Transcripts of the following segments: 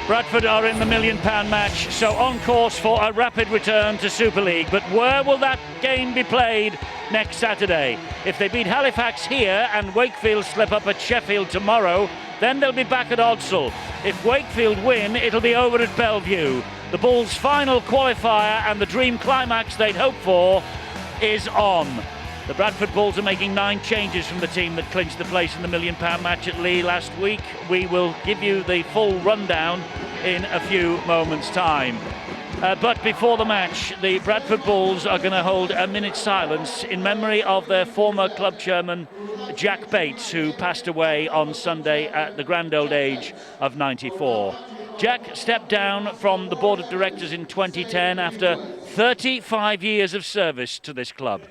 Bradford are in the £1 million match, so on course for a rapid return to Super League. But where will that game be played next Saturday? If they beat Halifax here and Wakefield slip up at Sheffield tomorrow, then they'll be back at Odsal. If Wakefield win, it'll be over at Bellevue. The Bulls' final qualifier and the dream climax they'd hoped for is on. The Bradford Bulls are making 9 changes from the team that clinched the place in the £1 million match at Lee last week. We will give you the full rundown in a few moments' time. But before the match, the Bradford Bulls are going to hold a minute's silence in memory of their former club chairman, Jack Bates, who passed away on Sunday at the grand old age of 94. Jack stepped down from the board of directors in 2010 after 35 years of service to this club.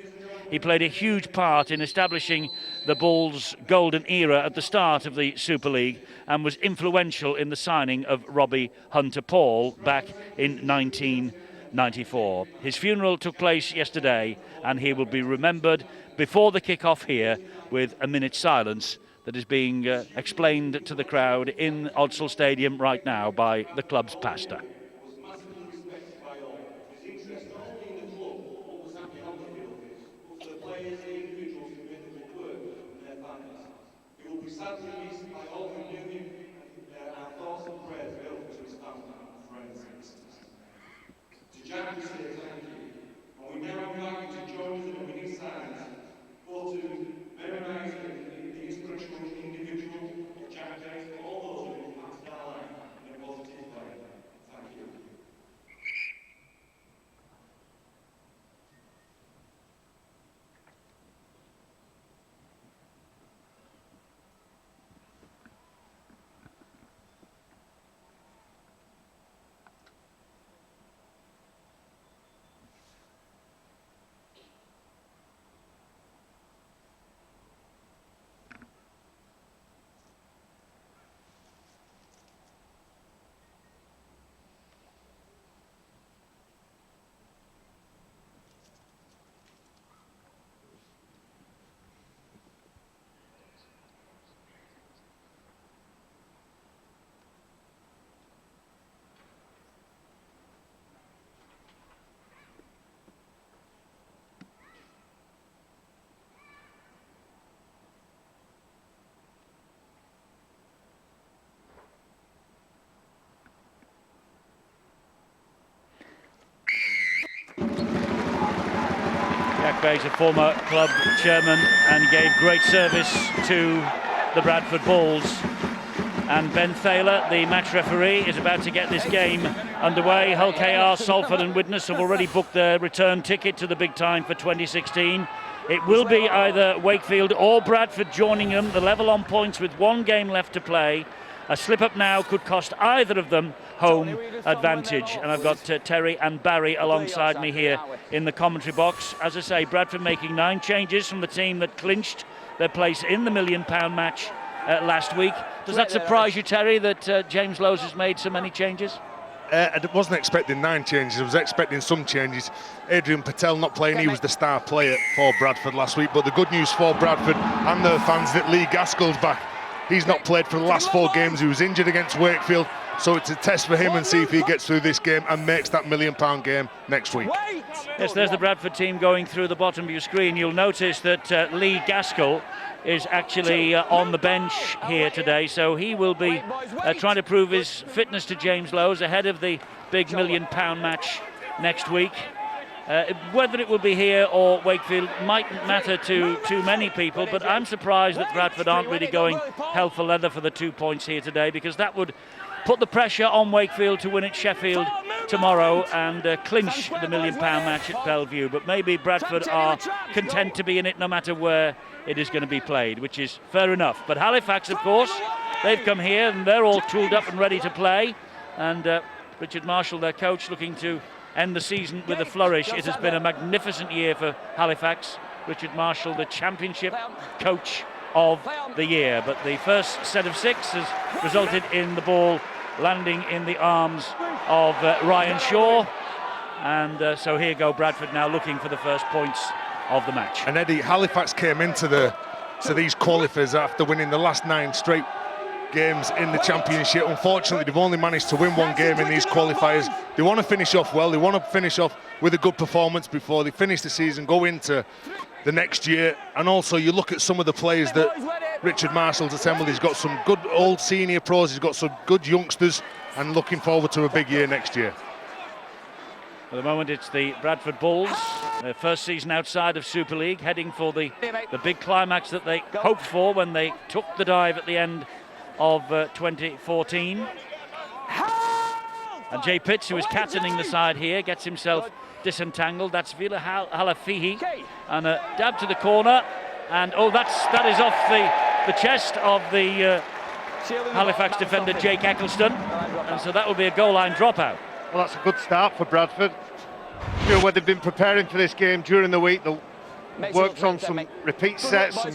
He played a huge part in establishing the Bulls' golden era at the start of the Super League and was influential in the signing of Robbie Hunter-Paul back in 1994. His funeral took place yesterday and he will be remembered before the kick-off here with a minute's silence that is being explained to the crowd in Odsal Stadium right now by the club's pastor. Sadly missed by all who knew him, our thoughts and prayers go to his family, friends and sisters. To Jack we say thank you, and we now invite you to join us in a minute silence for to memorize the inspirational individual Jack Bates for all those who impacted our life in a positive way. Thank you. Jack Bates, a former club chairman, and gave great service to the Bradford Bulls. And Ben Thaler, the match referee, is about to get this game underway. Hull KR, Salford and Widnes have already booked their return ticket to the big time for 2016. It will be either Wakefield or Bradford joining them. The level on points with 1 game left to play. A slip-up now could cost either of them home advantage. And I've got Terry and Barry alongside me here in the commentary box. As I say, Bradford making 9 changes from the team that clinched their place in the £1 million match last week. Does that surprise you, Terry, that James Lowes has made so many changes? I wasn't expecting 9 changes. I was expecting some changes. Adrian Patel not playing. He was the star player for Bradford last week. But the good news for Bradford and their fans that Lee Gaskell's back. He's not played for the last 4 games. He was injured against Wakefield. So it's a test for him and see if he gets through this game and makes that £1 million game next week. Yes, there's the Bradford team going through the bottom of your screen. You'll notice that Lee Gaskell is actually on the bench here today, so he will be trying to prove his fitness to James Lowes ahead of the big £1 million match next week. Whether it will be here or Wakefield mightn't matter to too many people, but I'm surprised that Bradford aren't really going hell for leather for the 2 points here today, because that would put the pressure on Wakefield to win at Sheffield tomorrow and clinch the £1 million match at Bellevue. But maybe Bradford are content to be in it no matter where it is going to be played, which is fair enough. But Halifax, of course, they've come here and they're all tooled up and ready to play. And Richard Marshall, their coach, looking to end the season with a flourish. It has been a magnificent year for Halifax. Richard Marshall, the championship coach of the year. But the first set of 6 has resulted in the ball landing in the arms of Ryan Shaw. And so here go Bradford now looking for the first points of the match. And Eddie, Halifax came into these qualifiers after winning the last 9 straight games in the championship. Unfortunately, they've only managed to win one game in these qualifiers. They want to finish off well. They want to finish off with a good performance before they finish the season, go into the next year. And also, you look at some of the players that Richard Marshall's assembled. He's got some good old senior pros. He's got some good youngsters, and looking forward to a big year next year. For the moment, it's the Bradford Bulls, their first season outside of Super League, heading for the big climax that they hoped for when they took the dive at the end of 2014. And Jay Pitts, who is captaining the side here, gets himself disentangled. That's Vila Halafihi, and a dab to the corner, and that is off the chest of the Halifax defender Jake Eccleston, and so that will be a goal line dropout. Well, that's a good start for Bradford. You know, where they've been preparing for this game during the week, they'll worked on some repeat sets and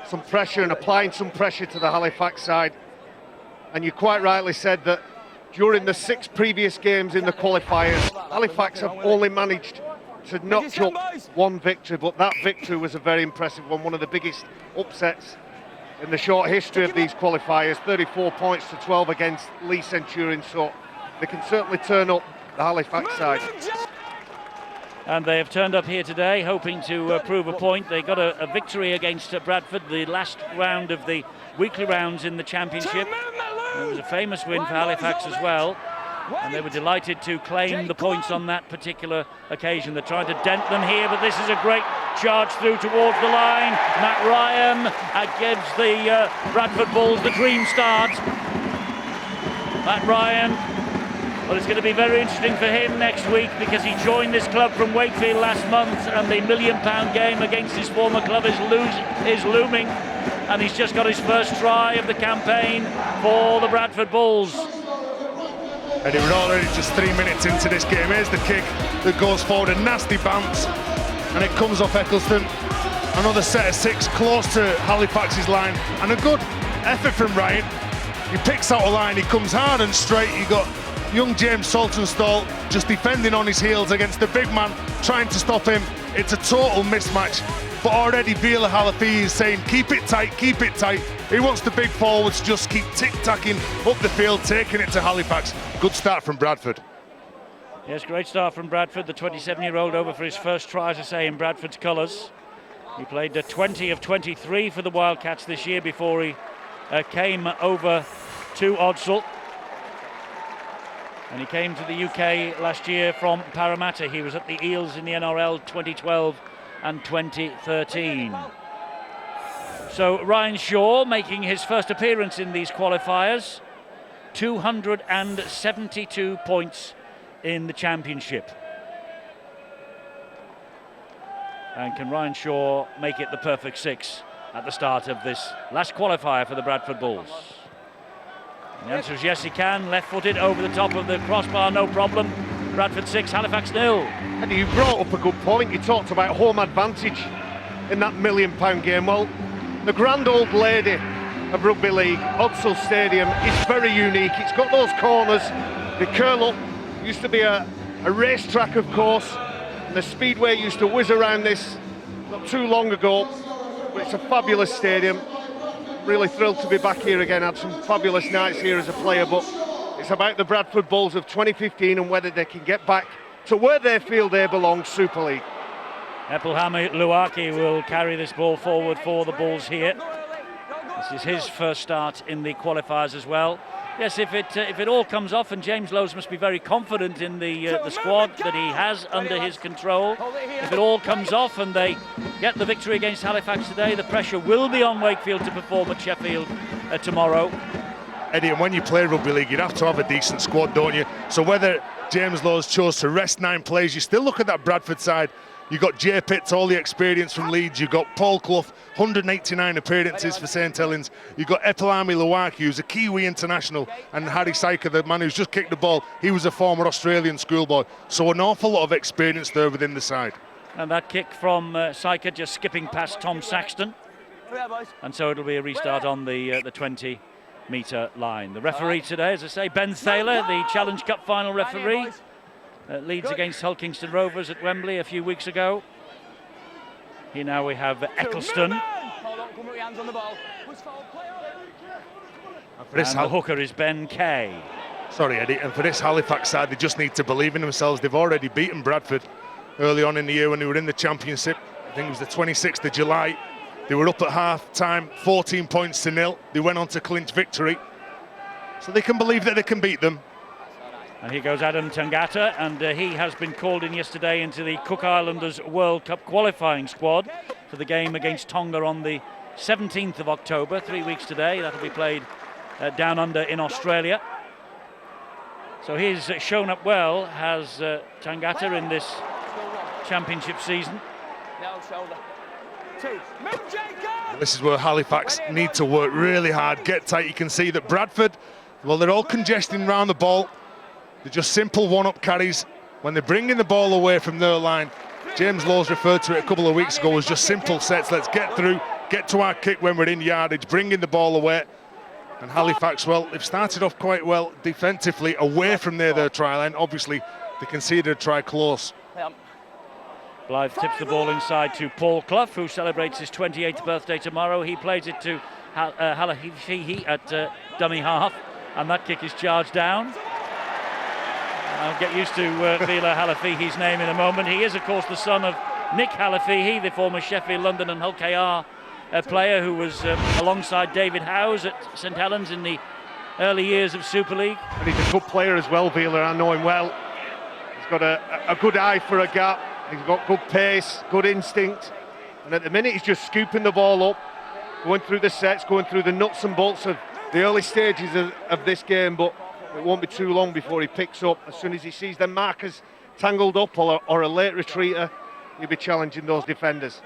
some pressure, and applying some pressure to the Halifax side. And you quite rightly said that during the 6 previous games in the qualifiers, Halifax have only managed to notch up one victory, but that victory was a very impressive one of the biggest upsets in the short history of these qualifiers. 34 points to 12 against Lee Centurion, so they can certainly turn up the Halifax side. And they have turned up here today hoping to prove a point. They got a victory against Bradford, the last round of the weekly rounds in the championship. It was a famous win for Halifax as well, and they were delighted to claim the points on that particular occasion. They're trying to dent them here, but this is a great charge through towards the line. Matt Ryan gives the Bradford Bulls the dream start. Matt Ryan, well, it's going to be very interesting for him next week, because he joined this club from Wakefield last month, and the £1 million game against his former club is looming, and he's just got his first try of the campaign for the Bradford Bulls. And we're already just 3 minutes into this game. Here's the kick that goes forward, a nasty bounce, and it comes off Eccleston. Another set of 6 close to Halifax's line, and a good effort from Ryan. He picks out a line, he comes hard and straight. You got young James Saltonstall just defending on his heels against the big man, trying to stop him. It's a total mismatch, but already Vila Halafihi is saying, keep it tight, keep it tight. He wants the big forwards just keep tic-tacking up the field, taking it to Halifax. Good start from Bradford. Yes, great start from Bradford. The 27-year-old over for his first try, as I say, in Bradford's colours. He played 20 of 23 for the Wildcats this year before he came over to Odsal. And he came to the UK last year from Parramatta. He was at the Eels in the NRL 2012 and 2013. So Ryan Shaw making his first appearance in these qualifiers. 272 points in the championship. And can Ryan Shaw make it the perfect 6 at the start of this last qualifier for the Bradford Bulls? The answer is yes, he can. Left-footed over the top of the crossbar, no problem. Bradford 6, Halifax 0. And you brought up a good point. You talked about home advantage in that £1 million game. Well, the grand old lady of rugby league, Odsal Stadium, is very unique. It's got those corners, they curl up. Used to be a racetrack, of course, and the speedway used to whiz around this not too long ago. But it's a fabulous stadium. Really thrilled to be back here again. Had some fabulous nights here as a player, but it's about the Bradford Bulls of 2015 and whether they can get back to where they feel they belong, Super League. Epelhami Luaki will carry this ball forward for the Bulls here. This is his first start in the qualifiers as well. Yes, if it all comes off, and James Lowes must be very confident in the squad that he has under his control. If it all comes off and they get the victory against Halifax today, the pressure will be on Wakefield to perform at Sheffield tomorrow. Eddie, and when you play rugby league, you'd have to have a decent squad, don't you? So whether James Lowes chose to rest 9 players, you still look at that Bradford side. You've got Jay Pitts, all the experience from Leeds. You've got Paul Clough, 189 appearances for St Helens. You've got Epelhami Luaki, who's a Kiwi international, and Harry Syker, the man who's just kicked the ball. He was a former Australian schoolboy. So an awful lot of experience there within the side. And that kick from Syker just skipping past Tom Saxton. And so it'll be a restart on the 20-metre line. The referee today, as I say, Ben Thaler, the Challenge Cup final referee. Leeds against Hull Kingston Rovers at Wembley a few weeks ago. Here now we have Eccleston. For this and the hooker is Ben Kay. Sorry, Eddie. And for this Halifax side, they just need to believe in themselves. They've already beaten Bradford early on in the year when they were in the championship. I think it was the 26th of July. They were up at half-time, 14 points to 0. They went on to clinch victory. So they can believe that they can beat them. And here goes Adam Tangata, and he has been called in yesterday into the Cook Islanders World Cup qualifying squad for the game against Tonga on the 17th of October, 3 weeks today. That'll be played down under in Australia. So he's shown up well, has Tangata, in this championship season. This is where Halifax need to work really hard, get tight. You can see that Bradford, well, they're all congesting around the ball. They're just simple one-up carries. When they're bringing the ball away from their line, James Laws referred to it a couple of weeks ago as just simple sets. Let's get through, get to our kick when we're in yardage, bringing the ball away. And Halifax, well, they've started off quite well defensively away from their try line. Obviously, they conceded a try close. Blythe tips the ball inside to Paul Clough, who celebrates his 28th birthday tomorrow. He plays it to Halafihi at dummy half, and that kick is charged down. I'll get used to Vila Halafihi's name in a moment. He is, of course, the son of Nick Halafihi, the former Sheffield, London and Hull KR player who was alongside David Howes at St Helens in the early years of Super League. And he's a good player as well, Vila. I know him well. He's got a good eye for a gap. He's got good pace, good instinct. And at the minute, he's just scooping the ball up, going through the sets, going through the nuts and bolts of the early stages of this game. But it won't be too long before he picks up. As soon as he sees them markers tangled up or a late retreater, he'll be challenging those defenders.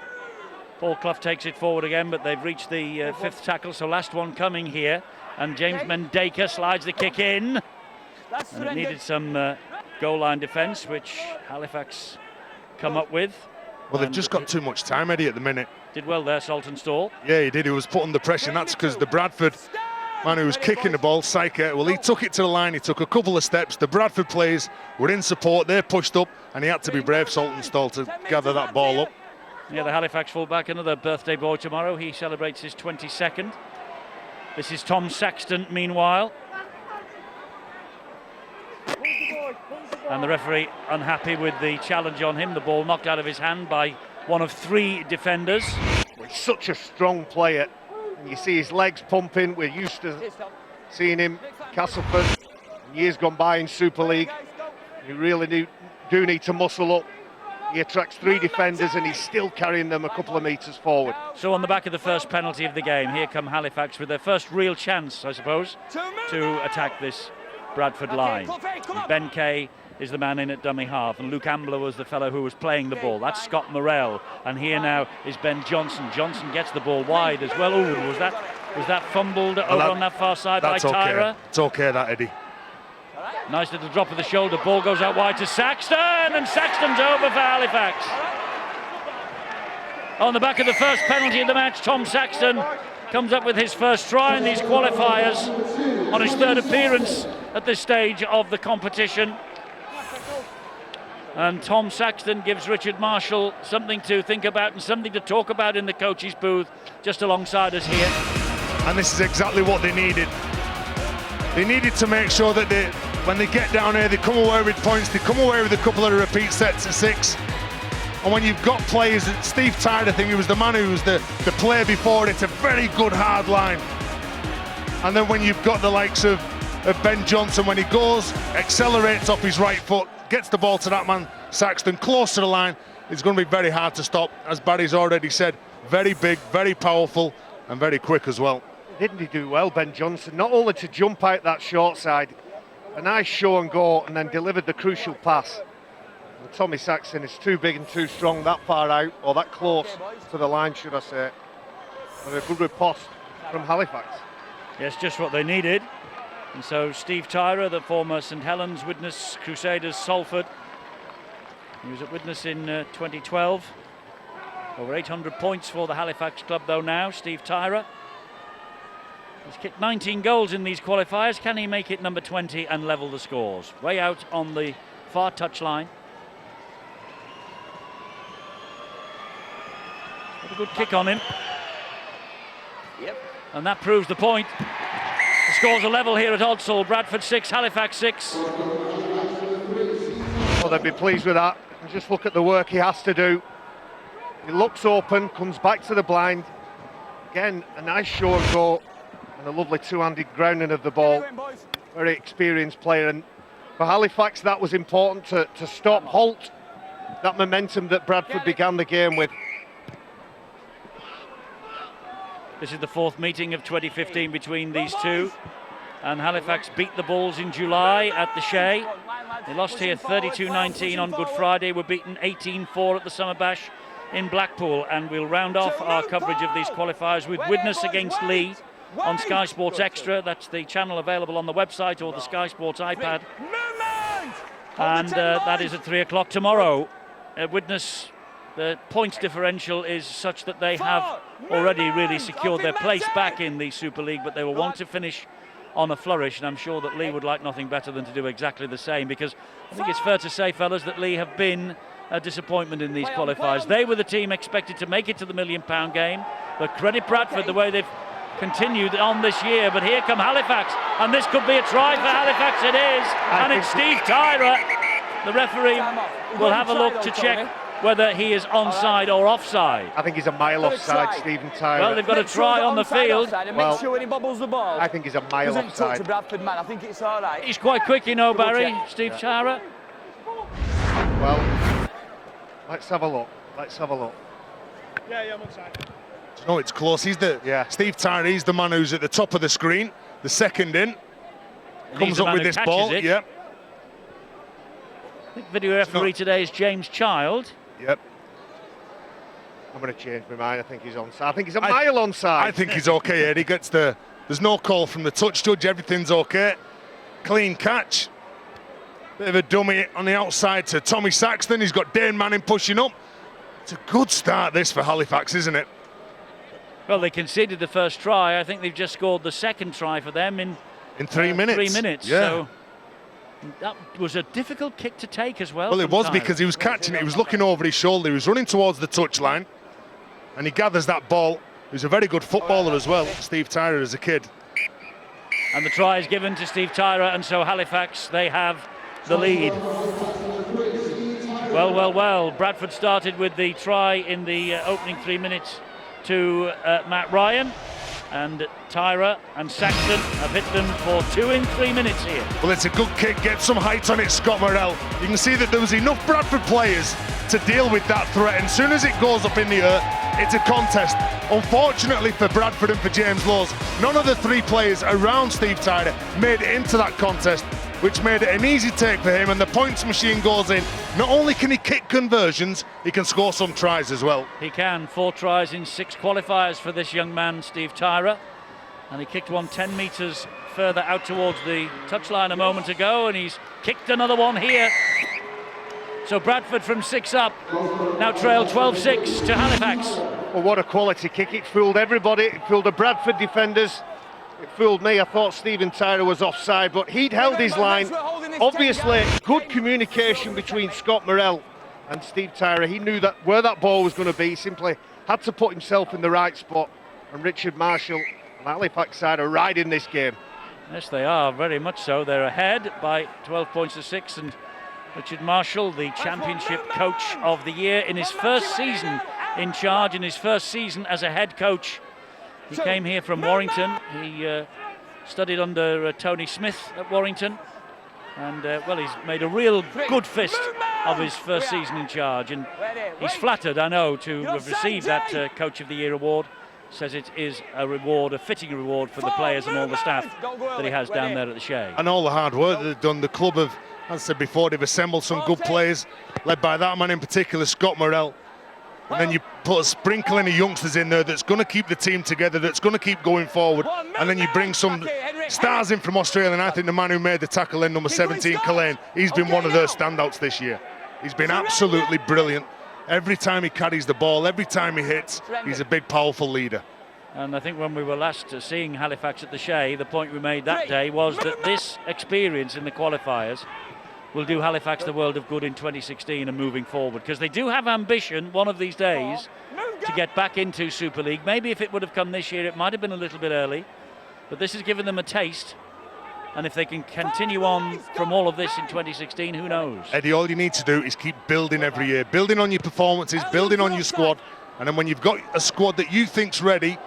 Paul Clough takes it forward again, but they've reached the fifth tackle, so last one coming here. And James Mendaka slides the kick in. And it needed some goal line defence, which Halifax come up with. Well, they've just got too much time, Eddie, at the minute. Did well there, Saltonstall. Yeah, he did. He was put under pressure, and that's because the Bradford man who was kicking the ball, Syker, well, he took it to the line. He took a couple of steps. The Bradford players were in support. They pushed up, and he had to be brave, Saltonstall, to gather that ball up. Yeah, the Halifax fullback, another birthday boy tomorrow. He celebrates his 22nd. This is Tom Saxton, meanwhile. And the referee unhappy with the challenge on him. The ball knocked out of his hand by one of three defenders. Well, he's such a strong player. And you see his legs pumping. We're used to seeing him, Castleford, years gone by in Super League. You really do need to muscle up. He attracts three defenders and he's still carrying them a couple of metres forward. So on the back of the first penalty of the game, here come Halifax with their first real chance, I suppose, to attack this Bradford line. And Ben Kay is the man in at dummy half, and Luke Ambler was the fellow who was playing the ball. That's Scott Morrell, and here now is Ben Johnson. Johnson gets the ball wide as well. Ooh, was that fumbled over on that far side by Tyra? Okay. It's okay, that, Eddie. Nice little drop of the shoulder. Ball goes out wide to Saxton, and Saxton's over for Halifax. On the back of the first penalty of the match, Tom Saxton comes up with his first try in these qualifiers on his third appearance at this stage of the competition. And Tom Saxton gives Richard Marshall something to think about and something to talk about in the coach's booth just alongside us here. And this is exactly what they needed. They needed to make sure that when they get down here, they come away with points, they come away with a couple of repeat sets at 6. And when you've got players, Steve Tyra, I think he was the man who was the player before, it's a very good hard line. And then when you've got the likes of Ben Johnson, when he goes, accelerates off his right foot, gets the ball to that man, Saxton, close to the line, it's going to be very hard to stop. As Barry's already said, very big, very powerful, and very quick as well. Didn't he do well, Ben Johnson? Not only to jump out that short side, a nice show and go, and then delivered the crucial pass. And Tommy Saxton is too big and too strong that far out, or that close to the line, should I say. And a good riposte from Halifax. Yes, just what they needed. And so Steve Tyra, the former St Helens, Widnes, Crusaders, Salford. He was at Widnes in 2012. Over 800 points for the Halifax club though now, Steve Tyra. He's kicked 19 goals in these qualifiers. Can he make it number 20 and level the scores? Way out on the far touchline. A good kick on him. Yep. And that proves the point. The scores are level here at Odsal. Bradford 6, Halifax 6. Well, they'd be pleased with that. And just look at the work he has to do. He looks open, comes back to the blind. Again, a nice show and go, and a lovely two-handed grounding of the ball. Very experienced player, and for Halifax that was important to stop, halt that momentum that Bradford began the game with. This is the fourth meeting of 2015 between these two, and Halifax beat the Bulls in July at the Shea. They lost here 32-19 on Good Friday, were beaten 18-4 at the Summer Bash in Blackpool, and we'll round off our coverage of these qualifiers with Widnes against Lee on Sky Sports Extra. That's the channel available on the website or the Sky Sports iPad, and that is at 3 o'clock tomorrow. Widnes, the points differential is such that they have already really secured their place back in the Super League, but they will want to finish on a flourish, and I'm sure that Lee would like nothing better than to do exactly the same, because I think it's fair to say, fellas, that Lee have been a disappointment in these qualifiers. They were the team expected to make it to the £1 million game, but credit Bradford the way they've continued on this year. But here come Halifax, and this could be a try for Halifax. It is, and it's Steve Tyra. The referee will have a look to check whether he is onside or offside. I think he's a mile offside, Stephen Tyra. Well, they've got a try on the field. Make sure when he bobbles the ball, I think he's a mile offside. To Bradford, man. I think it's all right. He's quite quick, you know, Barry. Steve Tyra. Well, let's have a look. Let's have a look. Yeah, I'm onside. No, it's close. He's the Steve Tyra. He's the man who's at the top of the screen. The second in comes up with this ball. Yep. I think video referee today is James Child. Yep. I'm going to change my mind. I think he's onside. I think he's a mile onside. I think he's okay, Ed. He gets the. There's no call from the touch judge. Everything's okay. Clean catch. Bit of a dummy on the outside to Tommy Saxton. He's got Dane Manning pushing up. It's a good start, this, for Halifax, isn't it? Well, they conceded the first try. I think they've just scored the second try for them in 3 minutes. 3 minutes. Yeah. So that was a difficult kick to take as well. Well, it was Tyra, because he was catching it. He was looking over his shoulder. He was running towards the touchline, and he gathers that ball. He's a very good footballer as well, Steve Tyra, as a kid. And the try is given to Steve Tyra, and so Halifax, they have the lead. Well. Bradford started with the try in the opening 3 minutes to Matt Ryan, and Tyra and Saxton have hit them for 2 in 3 minutes here. Well, it's a good kick. Get some height on it, Scott Morrell. You can see that there was enough Bradford players to deal with that threat, and as soon as it goes up in the air, it's a contest. Unfortunately for Bradford and for James Lowes, none of the 3 players around Steve Tyra made it into that contest, which made it an easy take for him, and the points machine goes in. Not only can he kick conversions, he can score some tries as well. He can. 4 tries in 6 qualifiers for this young man, Steve Tyra, and he kicked one 10 metres further out towards the touchline a moment ago, and he's kicked another one here. So Bradford from 6 up now trail 12-6 to Halifax. Well, what a quality kick. It fooled everybody. It fooled the Bradford defenders. It fooled me. I thought Stephen Tyra was offside, but he'd held his line. Obviously, good communication between Scott Morrell and Steve Tyra. He knew that where that ball was going to be. He simply had to put himself in the right spot. And Richard Marshall and Halifax side are riding this game. Yes, they are, very much so. They're ahead by 12 points to 6, and Richard Marshall, the championship coach of the year, in his first season in charge, in his first season as a head coach. He came here from Warrington. He studied under Tony Smith at Warrington, and well, he's made a real good fist of his first season in charge, and he's flattered, I know, to have received that Coach of the Year award. Says it is a reward, a fitting reward for the players and all the staff that he has down there at the Shea. And all the hard work that they've done. The club have, as I said before, they've assembled some good players, led by that man in particular, Scott Morrell. And then you put a sprinkling of youngsters in there that's going to keep the team together, that's going to keep going forward. And then you bring some stars in from Australia, and I think the man who made the tackle in number 17, Cullen, he's been one of their standouts this year. He's been absolutely brilliant. Every time he carries the ball, every time he hits, he's a big, powerful leader. And I think when we were last seeing Halifax at the Shea, the point we made that day was that this experience in the qualifiers will do Halifax the world of good in 2016 and moving forward, because they do have ambition one of these days to get back into Super League. Maybe if it would have come this year, it might have been a little bit early, But this has given them a taste. And if they can continue on from all of this in 2016, who knows? Eddie, all you need to do is keep building every year, building on your performances, building on your squad, and then when you've got a squad that you think's ready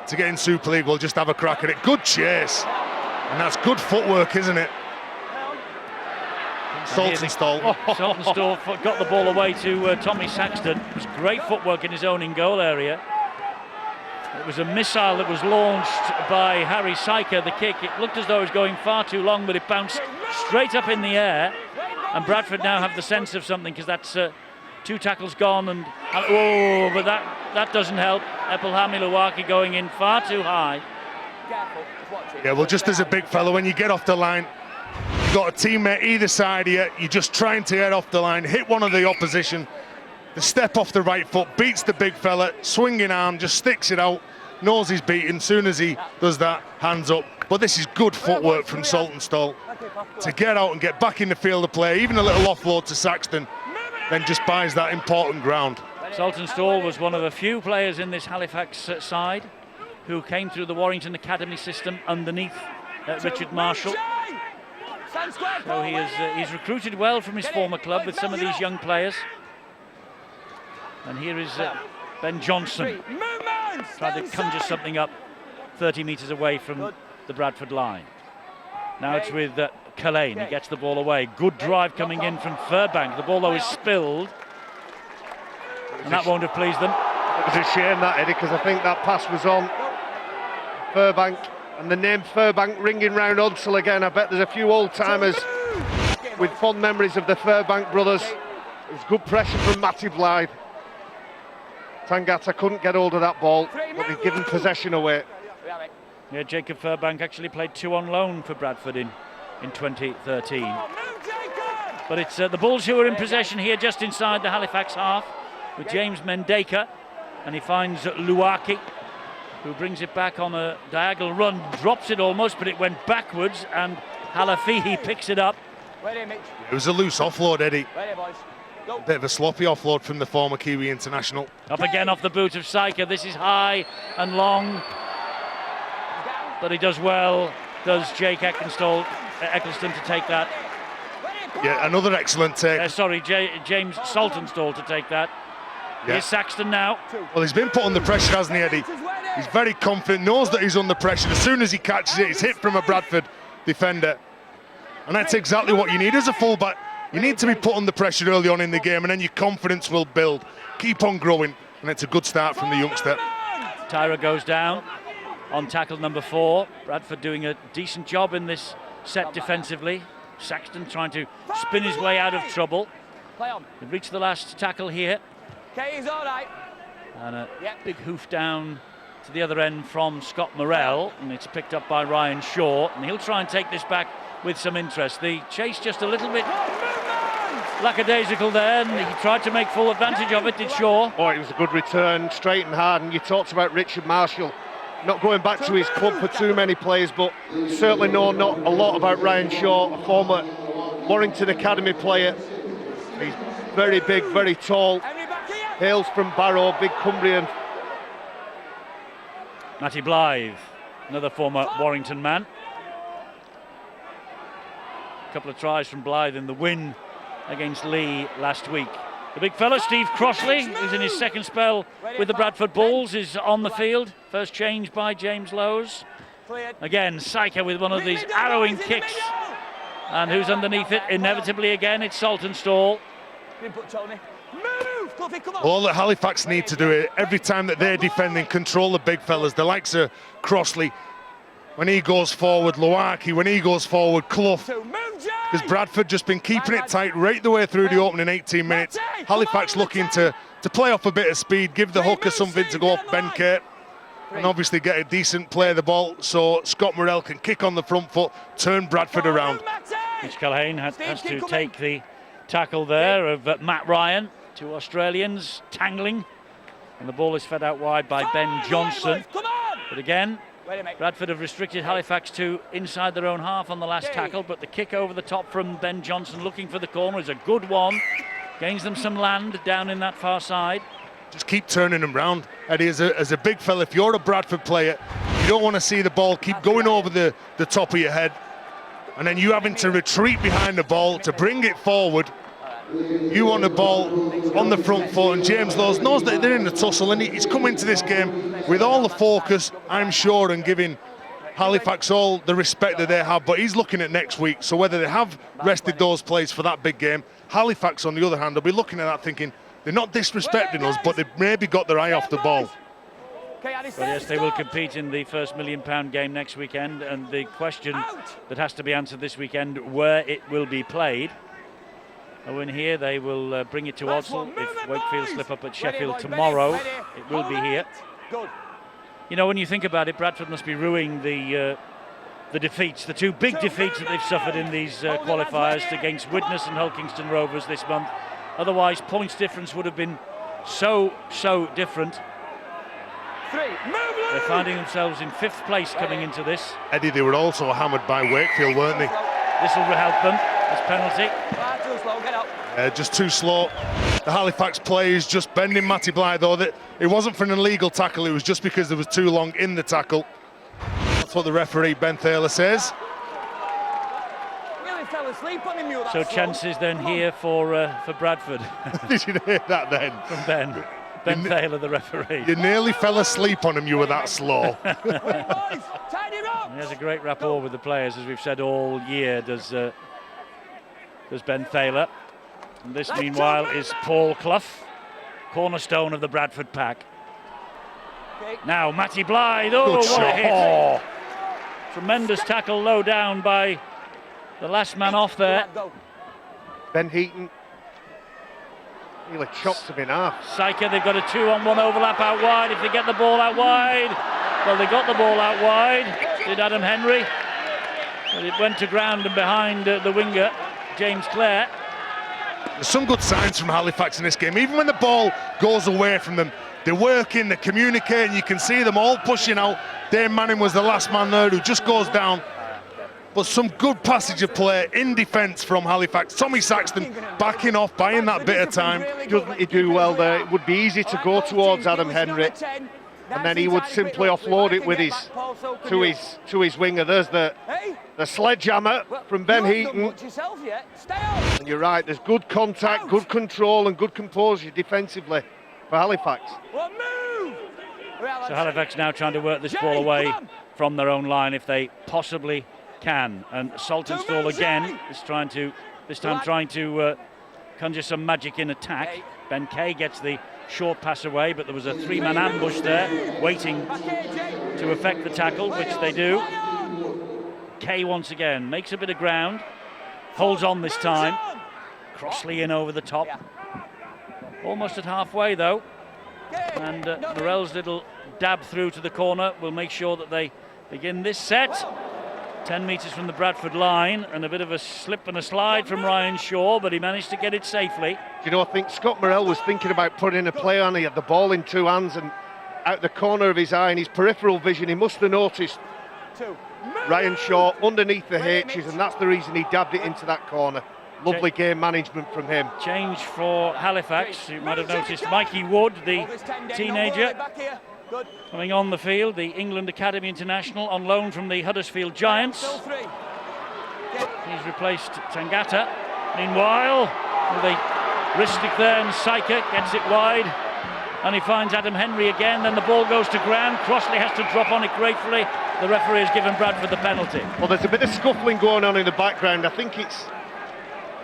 to get in Super League, we'll just have a crack at it. Good chase, and that's good footwork, isn't it? Saltonstall. Saltonstall got the ball away to Tommy Saxton. It was great footwork in his own in-goal area. It was a missile that was launched by Harry Syker, the kick. It looked as though it was going far too long, but it bounced straight up in the air. And Bradford now have the sense of something, because that's 2 tackles gone. And oh, but that doesn't help. Epelhami Luwaki going in far too high. Yeah, well, just as a big fella, when you get off the line, you've got a teammate either side of you. You're just trying to get off the line, hit one of the opposition. The step off the right foot, beats the big fella, swinging arm, just sticks it out, knows he's beaten. Soon as he does that, hands up. But this is good footwork from Saltonstall to get out and get back in the field of play. Even a little offload to Saxton, then just buys that important ground. Saltonstall was one of the few players in this Halifax side who came through the Warrington Academy system underneath Richard Marshall. So he's recruited well from his former club with some of these young players. And here is Ben Johnson trying to conjure something up 30 metres away from the Bradford line. Now it's with Cullen. He gets the ball away. Good drive coming in from Furbank. The ball, though, is spilled. And that won't have pleased them. It was a shame, that, Eddie, because I think that pass was on Furbank. And the name Furbank ringing round Odsal again. I bet there's a few old-timers with fond memories of the Furbank brothers. It was good pressure from Matty Blythe. Tangata couldn't get hold of that ball, but they've given possession away. Yeah, Jacob Furbank actually played 2 on loan for Bradford in 2013. But it's the Bulls who are in possession here, just inside the Halifax half, with James Mendeka, and he finds Luwaki, who brings it back on a diagonal run, drops it almost, but it went backwards, and Halafihi picks it up. It was a loose offload, Eddie. A bit of a sloppy offload from the former Kiwi international. Up again off the boot of Syker. This is high and long, but he does well, does Jake Eccleston to take that. Yeah, another excellent take. James Saltonstall to take that. Yeah. Here's Saxton now. Well, he's been put under pressure, hasn't he, Eddie? He's very confident, knows that he's under pressure. As soon as he catches it, he's hit from a Bradford defender. And that's exactly what you need as a fullback. You need to be put under pressure early on in the game, and then your confidence will build. Keep on growing, and it's a good start from the youngster. Tyra goes down on tackle number 4. Bradford doing a decent job in this set defensively. Saxton trying to spin his way out of trouble. They've reached the last tackle here. Okay, he's all right. And a big hoof down to the other end from Scott Morrell, and it's picked up by Ryan Shaw, and he'll try and take this back with some interest. The chase just a little bit lackadaisical there, and he tried to make full advantage of it, did Shaw. Oh, it was a good return, straight and hard, and you talked about Richard Marshall not going back to his club for too many players, but certainly know not a lot about Ryan Shaw, a former Warrington Academy player. He's very big, very tall, hails from Barrow, big Cumbrian. Matty Blythe, another former Warrington man. A couple of tries from Blythe in the win against Lee last week. The big fella, Steve Crossley, who's in his second spell with the Bradford Bulls, is on the field. First change by James Lowes. Again, Syker with one of these arrowing kicks. And who's underneath it? Inevitably again, it's Saltonstall. All that Halifax need to do it every time that they're defending, control the big fellas, the likes of Crossley. When he goes forward, Luwaki, when he goes forward, Clough. Because Bradford just been keeping it tight right the way through the opening 18 minutes. Halifax looking to play off a bit of speed, give the hooker something to go off Ben Cape, and obviously get a decent play of the ball so Scott Morrell can kick on the front foot, turn Bradford around. Mitch Culhane has to take the tackle there of Matt Ryan. 2 Australians tangling, and the ball is fed out wide by Ben Johnson. But again, Bradford have restricted Halifax to inside their own half on the last tackle, but the kick over the top from Ben Johnson looking for the corner is a good one. Gains them some land down in that far side. Just keep turning them round, Eddie. As a big fella, if you're a Bradford player, you don't want to see the ball keep going over the top of your head, and then you having to retreat behind the ball to bring it forward. You want the ball on the front foot, and James Lowes knows that they're in the tussle, and he's come into this game with all the focus, I'm sure, and giving Halifax all the respect that they have, but he's looking at next week. So whether they have rested those players for that big game, Halifax on the other hand will be looking at that thinking they're not disrespecting us, but they've maybe got their eye off the ball. Well, yes, they will compete in the first £1 million game next weekend, and the question that has to be answered this weekend, where it will be played. Oh, in here they will bring it to Odsal. If Wakefield slip up at Sheffield tomorrow, it will be here. You know, when you think about it, Bradford must be ruining the defeats, the two big defeats that they've suffered in these qualifiers against Widnes and Hull Kingston Rovers this month. Otherwise, points difference would have been so different. They're finding themselves in 5th place coming into this. Eddie, they were also hammered by Wakefield, weren't they? This will help them, this penalty. Just too slow. The Halifax players just bending Matty Blythe, though. That it wasn't for an illegal tackle, it was just because there was too long in the tackle. That's what the referee, Ben Thaler, says. So chances then here for Bradford. Did you hear that then? From Ben Thaler, the referee. You nearly fell asleep on him, you were that slow. He has a great rapport with the players, as we've said all year, does Ben Thaler. And this, meanwhile, is Paul Clough, cornerstone of the Bradford pack. Now, Matty Blythe, what a hit. Oh. Tremendous tackle low down by the last man off there. Ben Heaton nearly chopped him in half. Syker, they've got a 2-on-1 overlap out wide. If they get the ball out wide, well, they got the ball out wide, did Adam Henry. But it went to ground and behind the winger, James Clare. There's some good signs from Halifax in this game. Even when the ball goes away from them, they're working, they're communicating. You can see them all pushing out. Dane Manning was the last man there who just goes down. But some good passage of play in defence from Halifax. Tommy Saxton backing off, buying that bit of time. Doesn't he do well there? It would be easy to go towards Adam Henry, and then he would simply offload it with to his winger. There's the sledgehammer from Ben Heaton. And you're right, there's good contact, good control and good composure defensively for Halifax. So Halifax now trying to work this ball away from their own line if they possibly can. And Saltonstall again is this time trying to conjure some magic in attack. Ben Kay gets the short pass away, but there was a 3-man ambush there waiting to affect the tackle, which they do. Kay once again makes a bit of ground, holds on this time. Crossley in over the top. Almost at halfway though. And Morell's little dab through to the corner will make sure that they begin this set. 10 metres from the Bradford line, and a bit of a slip and a slide from Ryan Shaw, but he managed to get it safely. You know, I think Scott Morell was thinking about putting a play on. He had the ball in 2 hands, and out the corner of his eye and his peripheral vision, he must have noticed Ryan Shaw underneath the H's, and that's the reason he dabbed it into that corner. Lovely game management from him. Change for Halifax. You might have noticed Mikey Wood, the teenager, coming on the field, the England Academy International on loan from the Huddersfield Giants. He's replaced Tangata. Meanwhile, with a wrist stick there, and Syker gets it wide, and he finds Adam Henry again. Then the ball goes to ground. Crossley has to drop on it gratefully. The referee has given Bradford the penalty. Well, there's a bit of scuffling going on in the background. I think is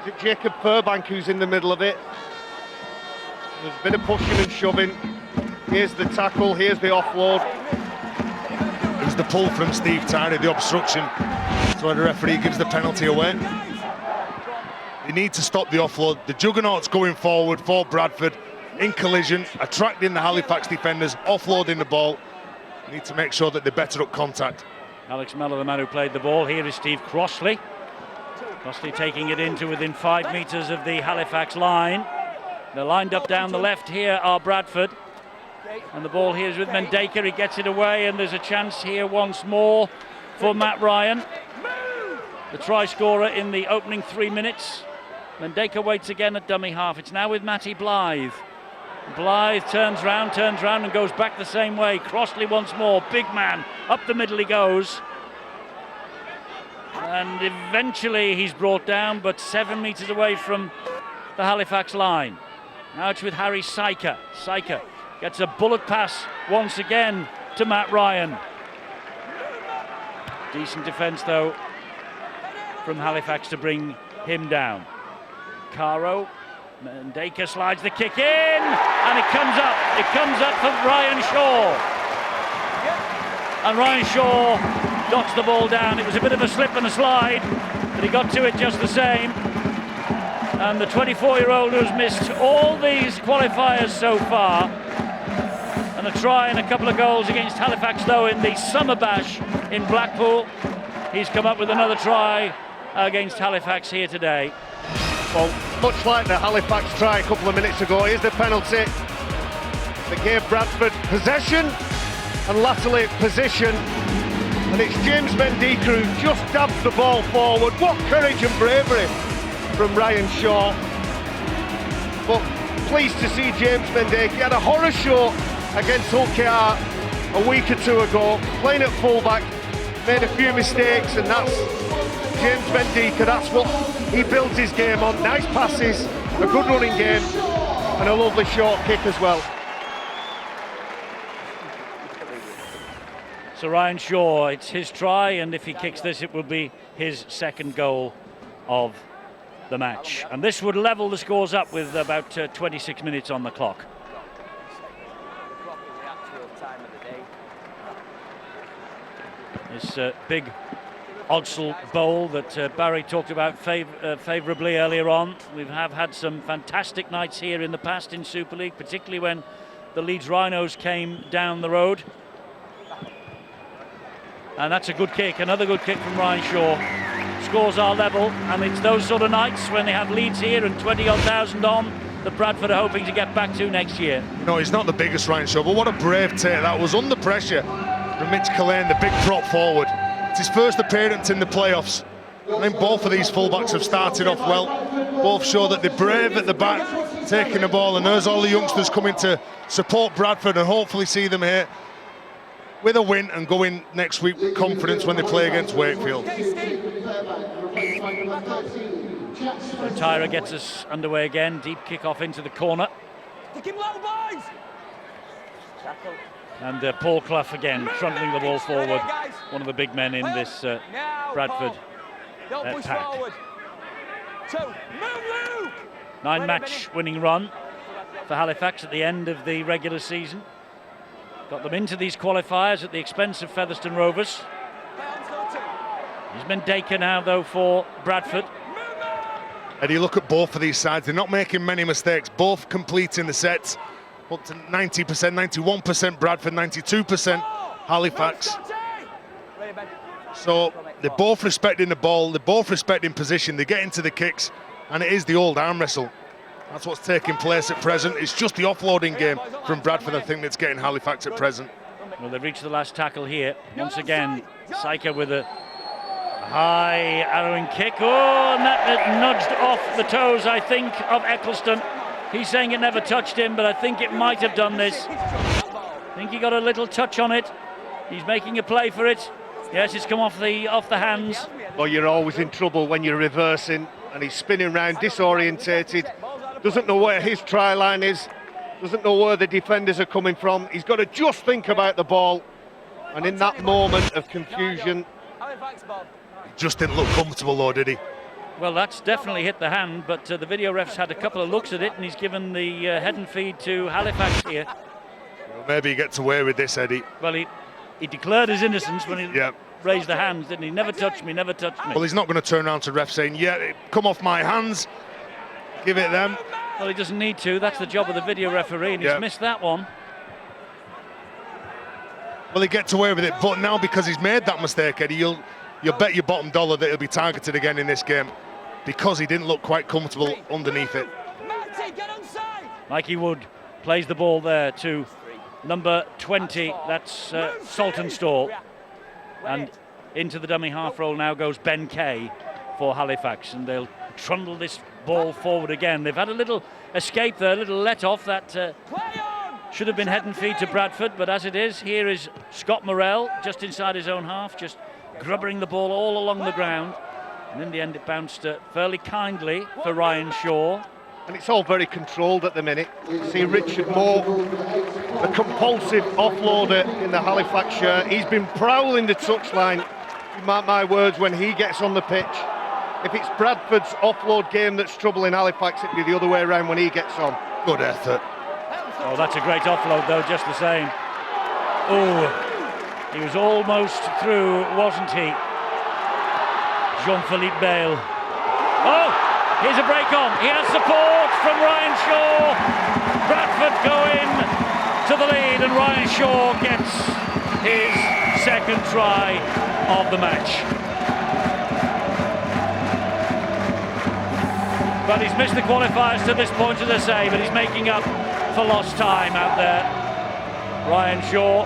it Jacob Furbank who's in the middle of it. There's a bit of pushing and shoving. Here's the tackle, here's the offload. It was the pull from Steve Tyree, the obstruction. So the referee gives the penalty away. They need to stop the offload. The juggernaut's going forward for Bradford in collision, attracting the Halifax defenders, offloading the ball. They need to make sure that they better up contact. Alex Mellor, the man who played the ball. Here is Steve Crossley. Crossley taking it into within 5 metres of the Halifax line. They're lined up down the left. Here are Bradford. And the ball here is with Mendaker. He gets it away, and there's a chance here once more for Matt Ryan, the try scorer in the opening 3 minutes. Mendaker waits again at dummy half. It's now with Matty Blythe. Blythe turns round and goes back the same way. Crossley once more, big man, up the middle he goes. And eventually he's brought down, but 7 metres away from the Halifax line. Now it's with Harry Syker. Syker gets a bullet pass once again to Matt Ryan. Decent defence though from Halifax to bring him down. Caro, Mendeka slides the kick in, and it comes up. It comes up for Ryan Shaw. And Ryan Shaw dots the ball down. It was a bit of a slip and a slide, but he got to it just the same. And the 24-year-old who's missed all these qualifiers so far, and a try and a couple of goals against Halifax though in the summer bash in Blackpool. He's come up with another try against Halifax here today. Well, much like the Halifax try a couple of minutes ago, here's the penalty that gave Bradford possession and latterly position. And it's James Mendeka who just dabs the ball forward. What courage and bravery from Ryan Shaw. But pleased to see James Mendeka. He had a horror show against Hull KR a week or two ago, playing at fullback, made a few mistakes, and that's James Mendeka. That's what he builds his game on. Nice passes, a good running game, and a lovely short kick as well. So Ryan Shaw, it's his try, and if he kicks this, it will be his second goal of the match. And this would level the scores up with about 26 minutes on the clock. This big Odsal bowl that Barry talked about favourably earlier on. We have had some fantastic nights here in the past in Super League, particularly when the Leeds Rhinos came down the road. And that's a good kick, another good kick from Ryan Shaw. Scores are level, and it's those sort of nights when they have Leeds here and 20-odd thousand on that Bradford are hoping to get back to next year. No, he's not the biggest Ryan Shaw, but what a brave take that was under pressure from Mitch Cullen, the big prop forward. It's his first appearance in the playoffs. I think both of these fullbacks have started off well. Both show that they're brave at the back, taking the ball, and there's all the youngsters coming to support Bradford and hopefully see them here with a win and go in next week with confidence when they play against Wakefield. Tyra gets us underway again. Deep kick off into the corner. And Paul Clough again, trundling the ball forward. One of the big men in this Bradford pack. 9-match winning run for Halifax at the end of the regular season. Got them into these qualifiers at the expense of Featherstone Rovers. He's Mendeka now though for Bradford. And you look at both of these sides, they're not making many mistakes, both completing the sets. Up to 90%, 91% Bradford, 92% Halifax. So they're both respecting the ball, they're both respecting position, they get into the kicks, and it is the old arm wrestle. That's what's taking place at present. It's just the offloading game from Bradford, I think, that's getting Halifax at present. Well, they've reached the last tackle here. Once again, Syker with a high arrowing kick. Oh, and that nudged off the toes, I think, of Eccleston. He's saying it never touched him, but I think it might have done this. I think he got a little touch on it. He's making a play for it. Yes, it's come off the hands. Well, you're always in trouble when you're reversing, and he's spinning around, disorientated. Doesn't know where his try line is. Doesn't know where the defenders are coming from. He's got to just think about the ball. And in that moment of confusion, Just didn't look comfortable though, did he? Well, that's definitely hit the hand, but the video ref's had a couple of looks at it, and he's given the head and feed to Halifax here. Well, maybe he gets away with this, Eddie. Well, he declared his innocence when he raised the hands, didn't he? Never touched me, never touched me. Well, he's not going to turn around to the ref saying, yeah, come off my hands, give it them. Well, he doesn't need to. That's the job of the video referee, and he's missed that one. Well, he gets away with it, but now because he's made that mistake, Eddie, you'll bet your bottom dollar that he'll be targeted again in this game because he didn't look quite comfortable underneath it. Mikey Wood plays the ball there to number 20, that's Saltonstall. And into the dummy half roll now goes Ben Kay for Halifax, and they'll trundle this ball forward again. They've had a little escape there, a little let off that should have been head and feet to Bradford, but as it is, here is Scott Morrell just inside his own half, just grubbering the ball all along the ground, and in the end it bounced fairly kindly for Ryan Shaw. And it's all very controlled at the minute. You see Richard Moore, the compulsive offloader in the Halifax shirt. He's been prowling the touchline, you mark my words, when he gets on the pitch. If it's Bradford's offload game that's troubling Halifax, it'd be the other way around when he gets on. Good effort. Oh, that's a great offload though, just the same. Oh, he was almost through, wasn't he? Jean-Philippe Bale. Oh, here's a break on. He has support from Ryan Shaw. Bradford go in to the lead, and Ryan Shaw gets his second try of the match. But he's missed the qualifiers to this point, as I say, but he's making up for lost time out there, Ryan Shaw.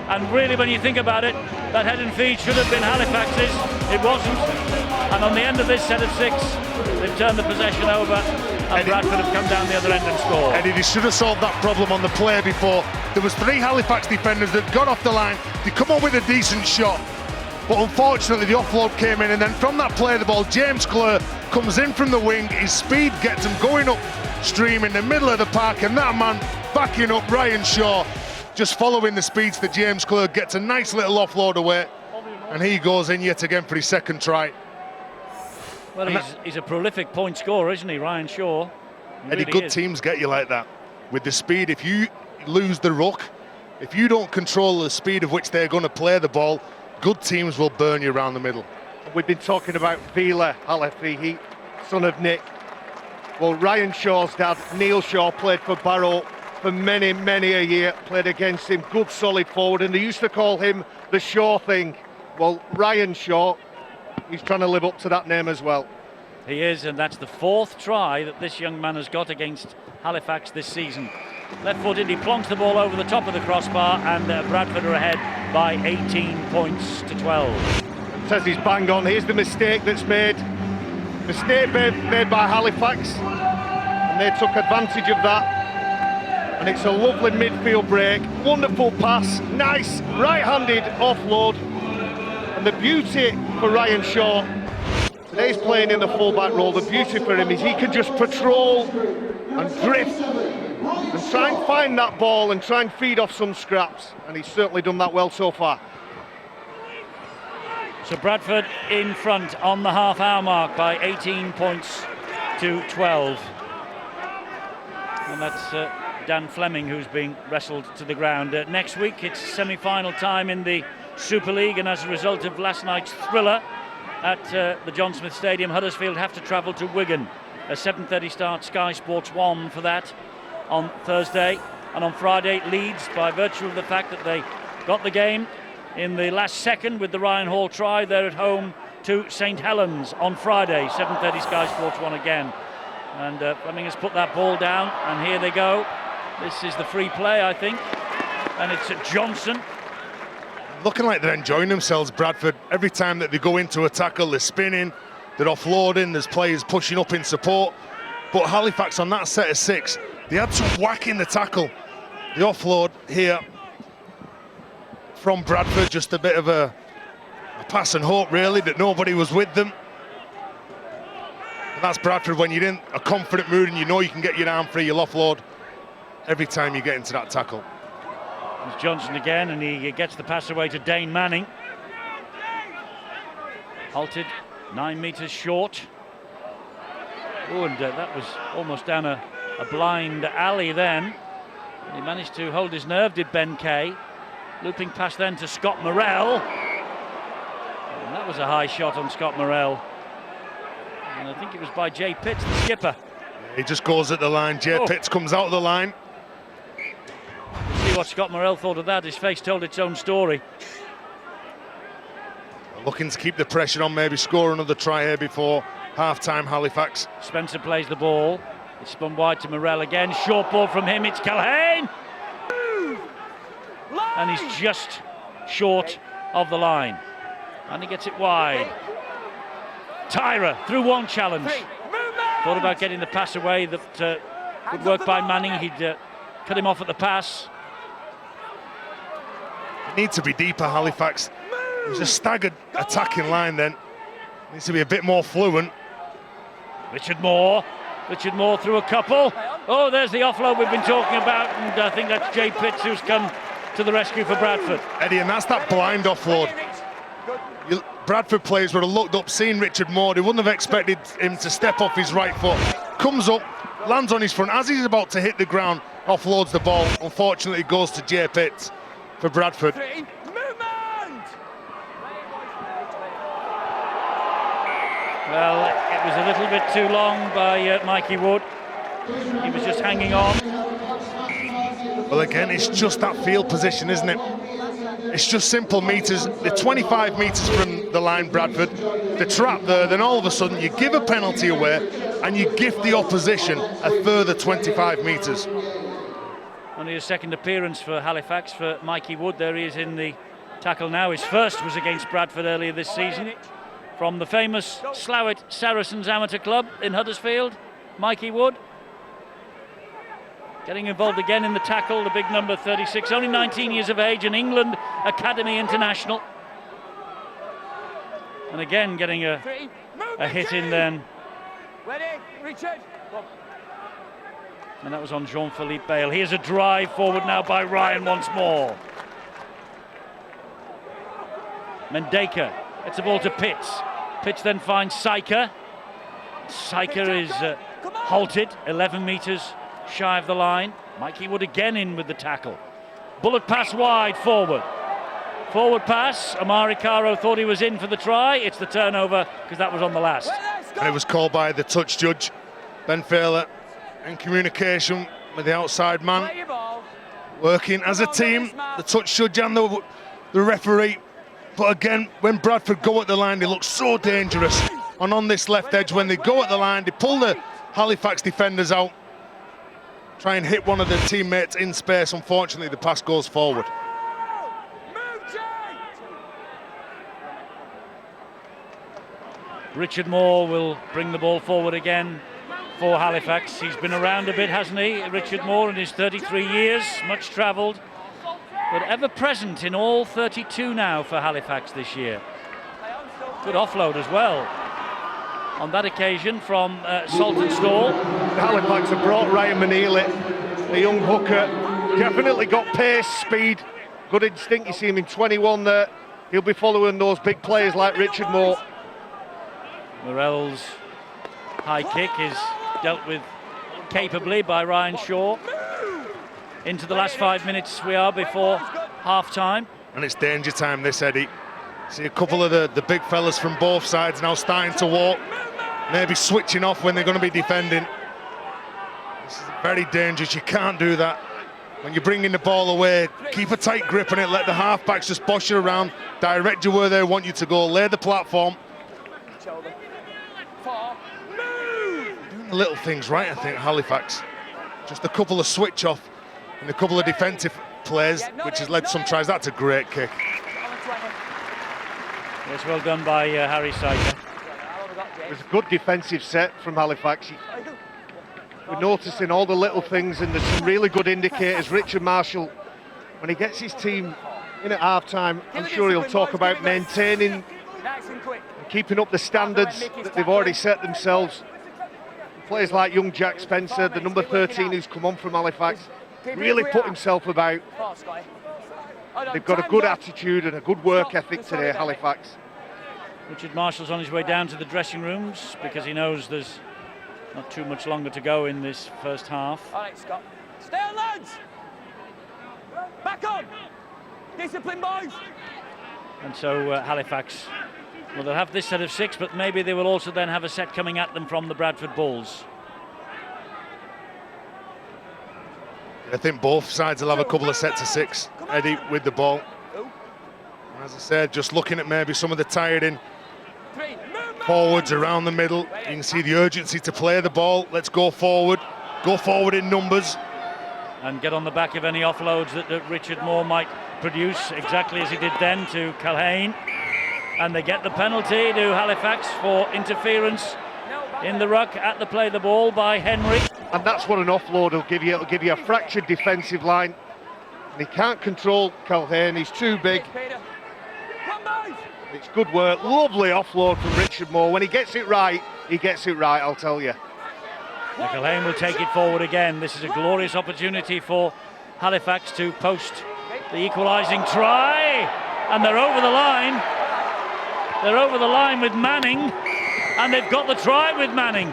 And really, when you think about it, that head and feed should have been Halifax's. It wasn't. And on the end of this set of 6, they've turned the possession over, and Bradford have come down the other end and scored. Eddie, they should have solved that problem on the play before. There was 3 Halifax defenders that got off the line. They come on with a decent shot, but unfortunately the offload came in, and then from that play the ball, James Clare comes in from the wing. His speed gets him going upstream in the middle of the park, and that man backing up Ryan Shaw, just following the speeds to James Clare, gets a nice little offload away, and he goes in yet again for his second try. Well, he's a prolific point scorer, isn't he, Ryan Shaw? Eddie, good teams get you like that. With the speed, if you lose the ruck, if you don't control the speed of which they're going to play the ball, good teams will burn you around the middle. We've been talking about Vila Halafi, son of Nick. Well, Ryan Shaw's dad, Neil Shaw, played for Barrow for many, many a year, played against him, good solid forward, and they used to call him the Shaw thing. Well, Ryan Shaw, he's trying to live up to that name as well. He is, and that's the 4th try that this young man has got against Halifax this season. Left-footed, he plonks the ball over the top of the crossbar, and Bradford are ahead by 18 points to 12. Says he's bang on. Here's the mistake that's made. Mistake made by Halifax, and they took advantage of that. And it's a lovely midfield break, wonderful pass, nice right-handed offload. And the beauty for Ryan Shaw, today he's playing in the full-back role, the beauty for him is he can just patrol and drift and try and find that ball and try and feed off some scraps, and he's certainly done that well so far. So Bradford in front on the half-hour mark by 18 points to 12. And that's Dan Fleming who's being wrestled to the ground. Next week it's semi-final time in the Super League, and as a result of last night's thriller at the John Smith Stadium, Huddersfield have to travel to Wigan. A 7:30 start, Sky Sports 1 for that on Thursday. And on Friday, Leeds, by virtue of the fact that they got the game in the last second with the Ryan Hall try, they're at home to St Helens on Friday, 7:30 Sky Sports 1 again. And Fleming has put that ball down, and here they go. This is the free play, I think, and it's at Johnson. Looking like they're enjoying themselves, Bradford. Every time that they go into a tackle, they're spinning, they're offloading, there's players pushing up in support. But Halifax on that set of 6, they had some whack in the tackle. The offload here from Bradford, just a bit of a pass and hope really that nobody was with them. And that's Bradford when you're in a confident mood and you know you can get your arm free, you'll offload every time you get into that tackle. It's Johnson again, and he gets the pass away to Dane Manning. Halted 9 metres short. Oh, and that was almost down a blind alley then. He managed to hold his nerve, did Ben Kay. Looping pass then to Scott Morrell. And that was a high shot on Scott Morrell. And I think it was by Jay Pitts, the skipper. He just goes at the line. Jay Pitts comes out of the line. See what Scott Morrell thought of that. His face told its own story. Looking to keep the pressure on, maybe score another try here before half-time, Halifax. Spencer plays the ball. It's spun wide to Morrell again. Short ball from him. It's Calhane. And he's just short of the line. And he gets it wide. Tyra through one challenge. Thought about getting the pass away that would work by Manning. He'd cut him off at the pass. It needs to be deeper, Halifax. There's a staggered attacking line then. Needs to be a bit more fluent. Richard Moore through a couple. Oh, there's the offload we've been talking about, and I think that's Jay Pitts who's come to the rescue for Bradford. Eddie, and that's that blind offload. Bradford players would have looked up, seen Richard Moore. They wouldn't have expected him to step off his right foot. Comes up, lands on his front. As he's about to hit the ground, offloads the ball. Unfortunately, it goes to Jay Pitts for Bradford. Well, it was a little bit too long by Mikey Wood. He was just hanging on. Well, again, it's just that field position, isn't it? It's just simple meters. They're 25 meters from the line, Bradford. The trap there, then all of a sudden you give a penalty away and you gift the opposition a further 25 meters. Only his second appearance for Halifax for Mikey Wood. There he is in the tackle now. His first was against Bradford earlier this season. From the famous Slowett Saracens Amateur Club in Huddersfield, Mikey Wood. Getting involved again in the tackle, the big number 36, only 19 years of age, an England Academy international. And again getting a hit in then. Ready, Richard. And that was on Jean-Philippe Bale. Here's a drive forward now by Ryan once more. Mendeka gets the ball to Pitts. Pitts then finds Syker. Syker is halted 11 metres shy of the line. Mikey Wood again in with the tackle. Bullet pass wide forward. Forward pass. Amari Caro thought he was in for the try. It's the turnover because that was on the last. And it was called by the touch judge. Ben Failer in communication with the outside man. Working as a team, the touch judge and the referee. But again, when Bradford go at the line, they look so dangerous. And on this left edge, when they go at the line, they pull the Halifax defenders out. Try and hit one of their teammates in space. Unfortunately, the pass goes forward. Richard Moore will bring the ball forward again for Halifax. He's been around a bit, hasn't he? Richard Moore in his 33 years, much travelled, but ever present in all 32 now for Halifax this year. Good offload as well on that occasion from Saltonstall. Halifax have brought Ryan Manili, the young hooker. Definitely got pace, speed, good instinct. You see him in 21 there. He'll be following those big players like Richard Moore. Morell's high kick is dealt with capably by Ryan Shaw. Into the last 5 minutes we are before half-time. And it's danger time this, Eddie. See a couple of the big fellas from both sides now starting to walk. Maybe switching off when they're going to be defending. This is very dangerous. You can't do that. When you're bringing the ball away, keep a tight grip on it. Let the halfbacks just bosh you around. Direct you where they want you to go. Lay the platform. Doing the little things right, I think, Halifax. Just a couple of switch off and a couple of defensive plays, which has led to some tries. That's a great kick. Yes, well done by Harry Syker. It was a good defensive set from Halifax. We're noticing all the little things, and there's some really good indicators. Richard Marshall, when he gets his team in at half-time, I'm sure he'll talk about maintaining and keeping up the standards that they've already set themselves. Players like young Jack Spencer, the number 13 who's come on from Halifax, really put himself about. They've got a good attitude and a good work ethic today, Halifax. Richard Marshall's on his way down to the dressing rooms because he knows there's not too much longer to go in this first half. All right, Scott. Stay on, lads! Back on! Discipline, boys! And so Halifax, well, they'll have this set of 6, but maybe they will also then have a set coming at them from the Bradford Bulls. I think both sides will have a couple of sets of 6, Eddie, with the ball. And as I said, just looking at maybe some of the tired in forwards around the middle. You can see the urgency to play the ball. Let's go forward in numbers. And get on the back of any offloads that Richard Moore might produce, exactly as he did then to Calhane. And they get the penalty to Halifax for interference in the ruck at the play the ball by Henry. And that's what an offload will give you. It'll give you a fractured defensive line. And he can't control Culhane, he's too big. It's good work, lovely offload from Richard Moore. When he gets it right, I'll tell you. Culhane will take it forward again. This is a glorious opportunity for Halifax to post the equalising try. And they're over the line. They're over the line with Manning. And they've got the try with Manning.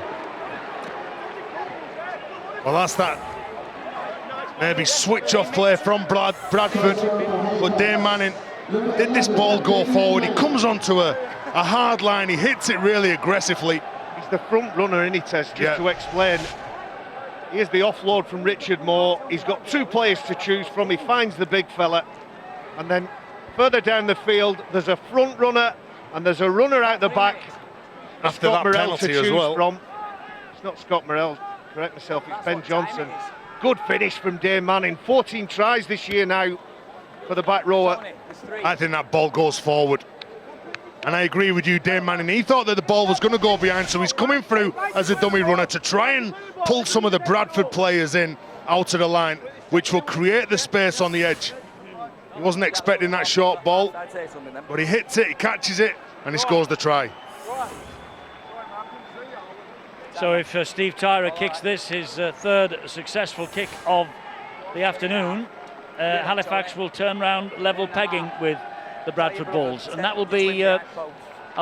Well, that's that maybe switch-off play from Bradford. But Dane Manning, did this ball go forward? He comes onto a hard line. He hits it really aggressively. He's the front runner, isn't he, Tess? Just to explain. Here's the offload from Richard Moore. He's got two players to choose from. He finds the big fella. And then further down the field, there's a front runner and there's a runner out the back. After Scott that Morrell penalty to choose as well. from. It's not Scott Morrell, correct myself, it's Ben Johnson. Good finish from Dane Manning. 14 tries this year now for the back rower. I think that ball goes forward. And I agree with you, Dane Manning. He thought that the ball was going to go behind, so he's coming through as a dummy runner to try and pull some of the Bradford players in out of the line, which will create the space on the edge. He wasn't expecting that short ball, but he hits it, he catches it, and he scores the try. So if Steve Tyra kicks this, his third successful kick of the afternoon, Halifax will turn round level pegging with the Bradford Bulls, and that will be a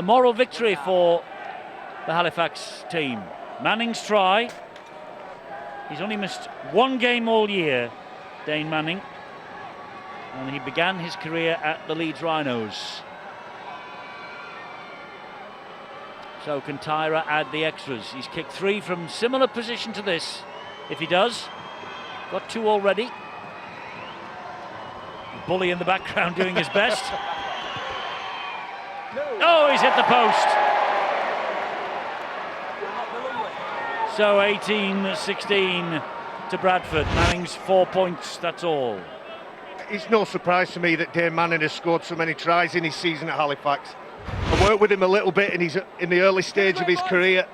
moral victory for the Halifax team. Manning's try. He's only missed one game all year, Dane Manning, and he began his career at the Leeds Rhinos. So can Tyra add the extras? He's kicked 3 from similar position to this. If he does, got 2 already. Bully in the background doing his best. Oh, he's hit the post. So 18-16 to Bradford. Manning's 4 points, that's all. It's no surprise to me that Dane Manning has scored so many tries in his season at Halifax. I worked with him a little bit in the early stage of his career,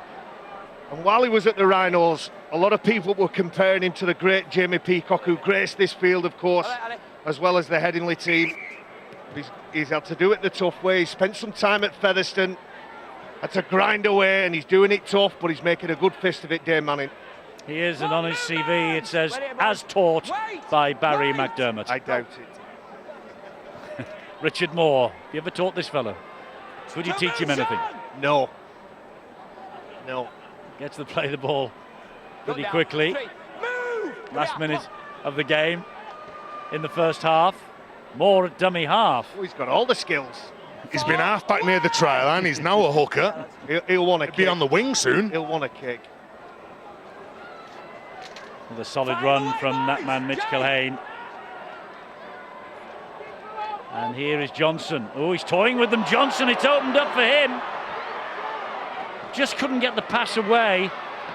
and while he was at the Rhinos, a lot of people were comparing him to the great Jamie Peacock, who graced this field, of course, as well as the Headingley team. He's had to do it the tough way. He spent some time at Featherstone, had to grind away, and he's doing it tough, but he's making a good fist of it, Dane Manning. He is, and on his CV it says, as taught by Barry McDermott. I doubt it. Richard Moore, you ever taught this fellow? Would you teach him anything? No. Gets to play the ball pretty quickly. Last minute of the game in the first half. Moore at dummy half. Oh, he's got all the skills. He's been half-back near the try line. He's now a hooker. He'll want a kick. Be on the wing soon. He'll want a kick. With a solid run from that man, Mitch Culhane. And here is Johnson. Oh, he's toying with them. Johnson, it's opened up for him. Just couldn't get the pass away.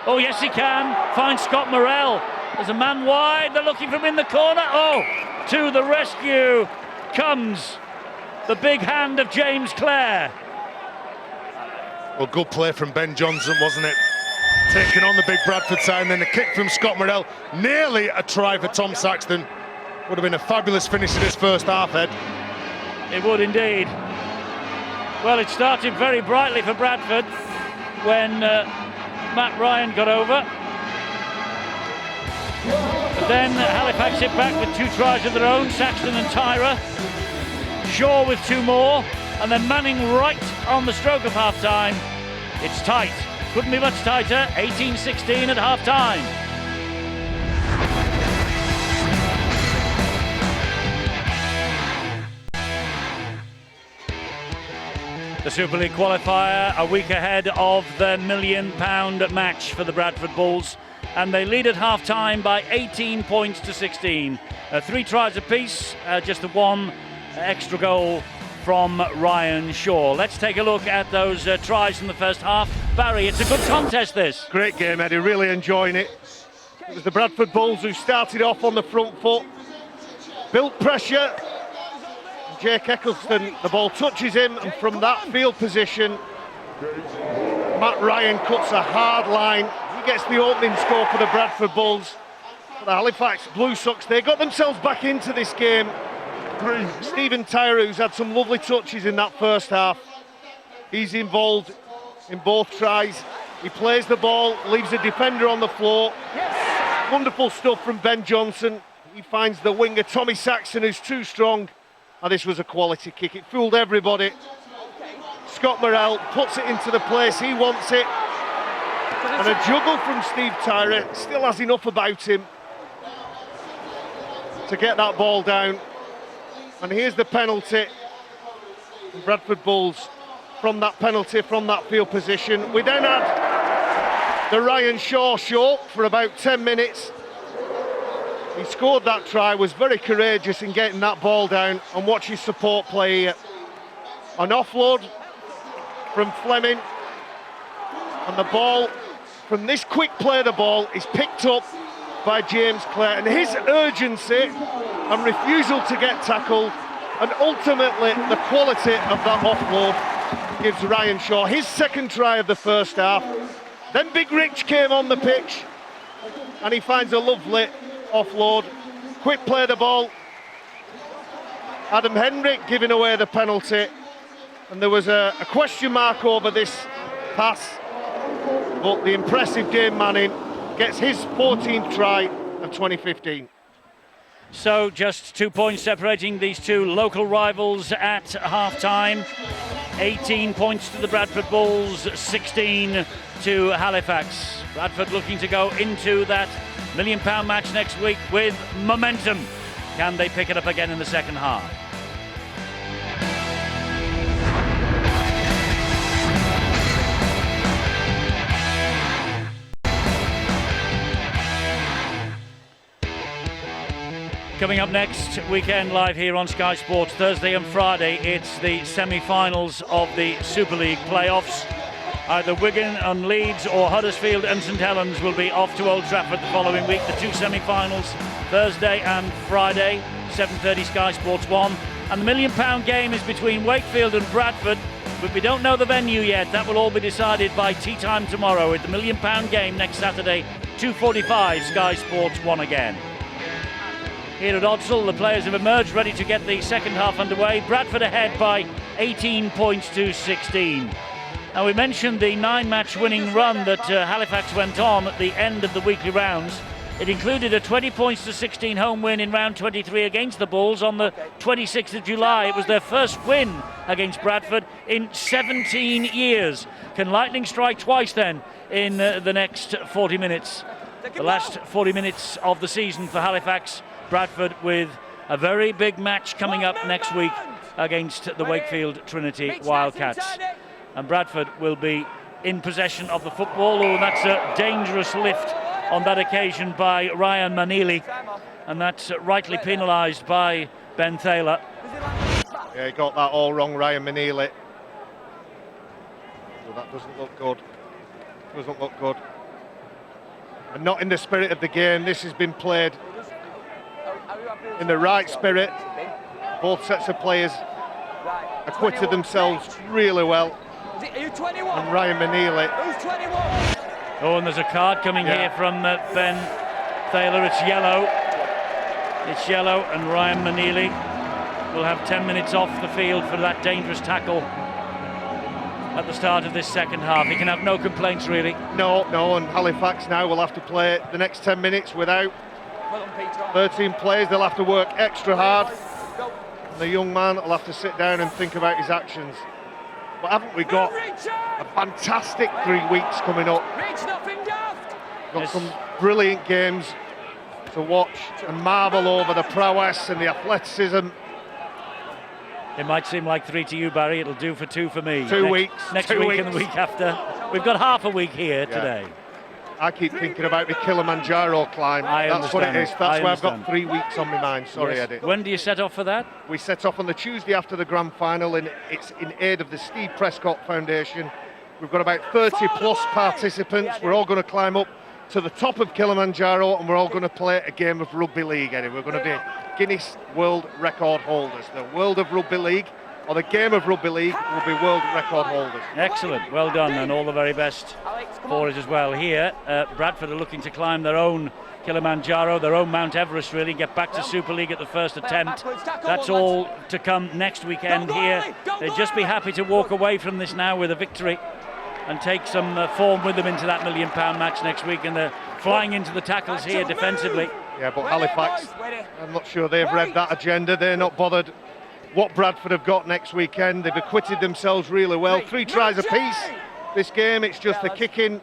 Oh, yes, he can. Finds Scott Morrell. There's a man wide. They're looking for him in the corner. Oh, to the rescue comes the big hand of James Clare. Well, good play from Ben Johnson, wasn't it? Taking on the big Bradford side, and then a kick from Scott Morrell. Nearly a try for Tom Saxton. Would have been a fabulous finish to this first half, Ed. It would indeed. Well, it started very brightly for Bradford when Matt Ryan got over. But then Halifax hit back with 2 tries of their own, Saxton and Tyra. Shaw with 2 more, and then Manning right on the stroke of half-time. It's tight. Couldn't be much tighter. 18-16 at half-time. The Super League qualifier a week ahead of the £1 million match for the Bradford Bulls, and they lead at half-time by 18 points to 16. 3 tries apiece, just the 1 extra goal from Ryan Shaw. Let's take a look at those tries in the first half. Barry, it's a good contest, this. Great game, Eddie, really enjoying it. It was the Bradford Bulls who started off on the front foot, built pressure, Jake Eccleston, the ball touches him, and from that field position, Matt Ryan cuts a hard line. He gets the opening score for the Bradford Bulls. For the Halifax Blue Sox, they got themselves back into this game. Stephen Tyrer, who's had some lovely touches in that first half, he's involved in both tries. He plays the ball, leaves a defender on the floor. Wonderful stuff from Ben Johnson. He finds the winger Tommy Saxon, who's too strong. And this was a quality kick. It fooled everybody. Scott Morrell puts it into the place he wants it. And a juggle from Steve Tyrer. Still has enough about him to get that ball down. And here's the penalty. Bradford Bulls from that penalty, from that field position. We then had the Ryan Shaw show for about 10 minutes. He scored that try, was very courageous in getting that ball down, and watch his support play here. An offload from Fleming, and the ball, from this quick play, the ball is picked up by James Clare, and his urgency and refusal to get tackled, and ultimately the quality of that offload gives Ryan Shaw his second try of the first half. Then Big Rich came on the pitch, and he finds a lovely offload, quick play the ball. Adam Henry giving away the penalty, and there was a question mark over this pass, but the impressive Dave Manning gets his 14th try of 2015. So just 2 points separating these two local rivals at half-time. 18 points to the Bradford Bulls, 16 to Halifax. Bradford looking to go into that £1 million match next week with momentum. Can they pick it up again in the second half? Coming up next weekend, live here on Sky Sports, Thursday and Friday, it's the semi-finals of the Super League playoffs. Either Wigan and Leeds or Huddersfield and St Helens will be off to Old Trafford the following week. The two semi-finals, Thursday and Friday, 7:30 Sky Sports 1. And the £1 million game is between Wakefield and Bradford, but we don't know the venue yet. That will all be decided by tea time tomorrow at the £1 million game next Saturday, 2:45 Sky Sports 1 again. Here at Odsal, the players have emerged ready to get the second half underway. Bradford ahead by 18 points to 16. Now, we mentioned the 9-match winning run that Halifax went on at the end of the weekly rounds. It included a 20 points to 16 home win in round 23 against the Bulls on the 26th of July. It was their first win against Bradford in 17 years. Can lightning strike twice then in the next 40 minutes? The last 40 minutes of the season for Halifax. Bradford with a very big match coming up next week against the Wakefield Trinity Wildcats. And Bradford will be in possession of the football. Oh, that's a dangerous lift on that occasion by Ryan Manili, and that's rightly penalised by Ben Thaler. Yeah, he got that all wrong, Ryan Manili. So that doesn't look good. Doesn't look good. And not in the spirit of the game. This has been played in the right spirit. Both sets of players acquitted themselves really well. And Ryan Manili. Oh, and there's a card coming here from Ben Thaler. It's yellow. It's yellow, and Ryan Manili will have 10 minutes off the field for that dangerous tackle at the start of this second half. He can have no complaints, really. No, and Halifax now will have to play the next 10 minutes without 13 players. They'll have to work extra hard. And the young man will have to sit down and think about his actions. But haven't we got a fantastic 3 weeks coming up? Got some brilliant games to watch and marvel over the prowess and the athleticism. It might seem like 3 to you, Barry. It'll do for 2 for me. Next week and the week after. We've got half a week here today. I keep thinking about the Kilimanjaro climb. That's what it is. That's why I've got 3 weeks on my mind. Sorry, Eddie. When do you set off for that? We set off on the Tuesday after the grand final, and it's in aid of the Steve Prescott Foundation. We've got about 30 plus participants. We're all going to climb up to the top of Kilimanjaro, and we're all going to play a game of rugby league, Eddie. We're going to be Guinness World Record holders. The world of rugby league, or the game of rugby league, will be world record holders. Excellent, well done, and all the very best for it as well. Here, Bradford are looking to climb their own Kilimanjaro, their own Mount Everest, really, get back to Super League at the first attempt. That's all to come next weekend here. They'd just be happy to walk away from this now with a victory and take some form with them into that £1 million match next week, and they're flying into the tackles here defensively. Yeah, but Halifax, I'm not sure they've read that agenda. They're not bothered what Bradford have got next weekend. They've acquitted themselves really well. 3 tries apiece this game. It's just the kicking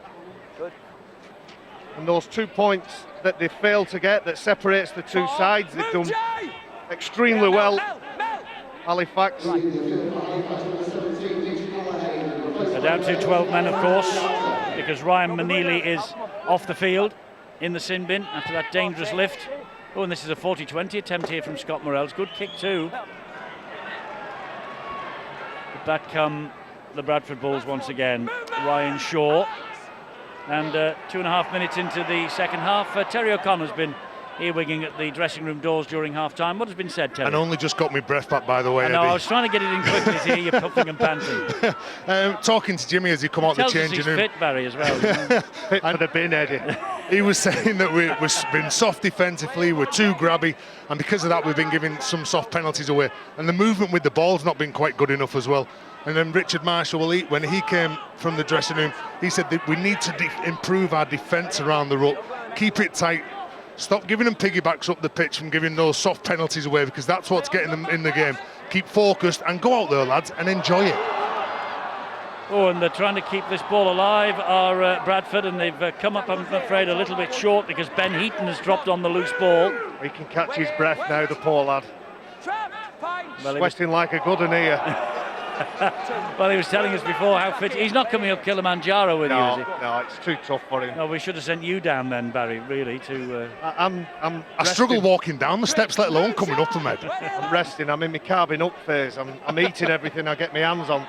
and those 2 points that they failed to get that separates the two sides. They've done extremely well, Halifax. They're down to 12 men, of course, because Ryan Manili is off the field in the sin bin after that dangerous lift. Oh, and this is a 40-20 attempt here from Scott Morrells. Good kick too. But back come the Bradford Bulls once again. Ryan Shaw. And 2.5 minutes into the second half, Terry O'Connor's been earwigging at the dressing room doors during half-time. What has been said, Terry? And only just got my breath back, by the way, I know, Eddie. I was trying to get it in quickly to hear you puffing and panting. Talking to Jimmy as he come out the changing room. Fit, Barry, as well. Fit for the bin, Eddie. He was saying that we've been soft defensively, we're too grabby, and because of that we've been giving some soft penalties away. And the movement with the ball's not been quite good enough as well. And then Richard Marshall, when he came from the dressing room, he said that we need to improve our defence around the ruck, keep it tight, stop giving them piggybacks up the pitch from giving those soft penalties away, because that's what's getting them in the game. Keep focused and go out there, lads, and enjoy it. Oh, and they're trying to keep this ball alive, are Bradford, and they've come up, I'm afraid, a little bit short because Ben Heaton has dropped on the loose ball. He can catch his breath now, the poor lad. Well, Sweating like a good one here. Well, he was telling us before how fit. He's not coming up Kilimanjaro with you, is he? No, it's too tough for him. No, we should have sent you down then, Barry, really, to... I struggle walking down the steps, let alone coming up them, Ed. I'm resting, I'm in my carving up phase. I'm eating everything I get my hands on.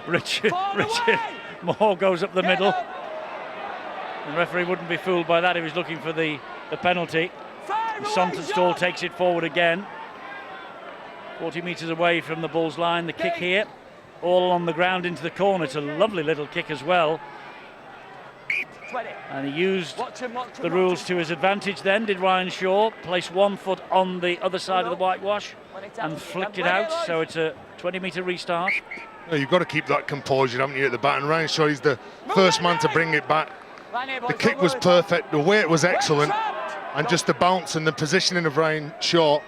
Richard Moore goes up the middle. The referee wouldn't be fooled by that. He was looking for the penalty. Saltonstall takes it forward again. 40 metres away from the Bulls line. The kick here, all on the ground into the corner. It's a lovely little kick as well. And he used the rules to his advantage then, did Ryan Shaw. Placed 1 foot on the other side of the whitewash and flicked it out. So it's a 20-metre restart. You've got to keep that composure, haven't you, at the bat? And Ryan Shaw is the first man to bring it back. The kick was perfect, the weight was excellent, and just the bounce and the positioning of Ryan Shaw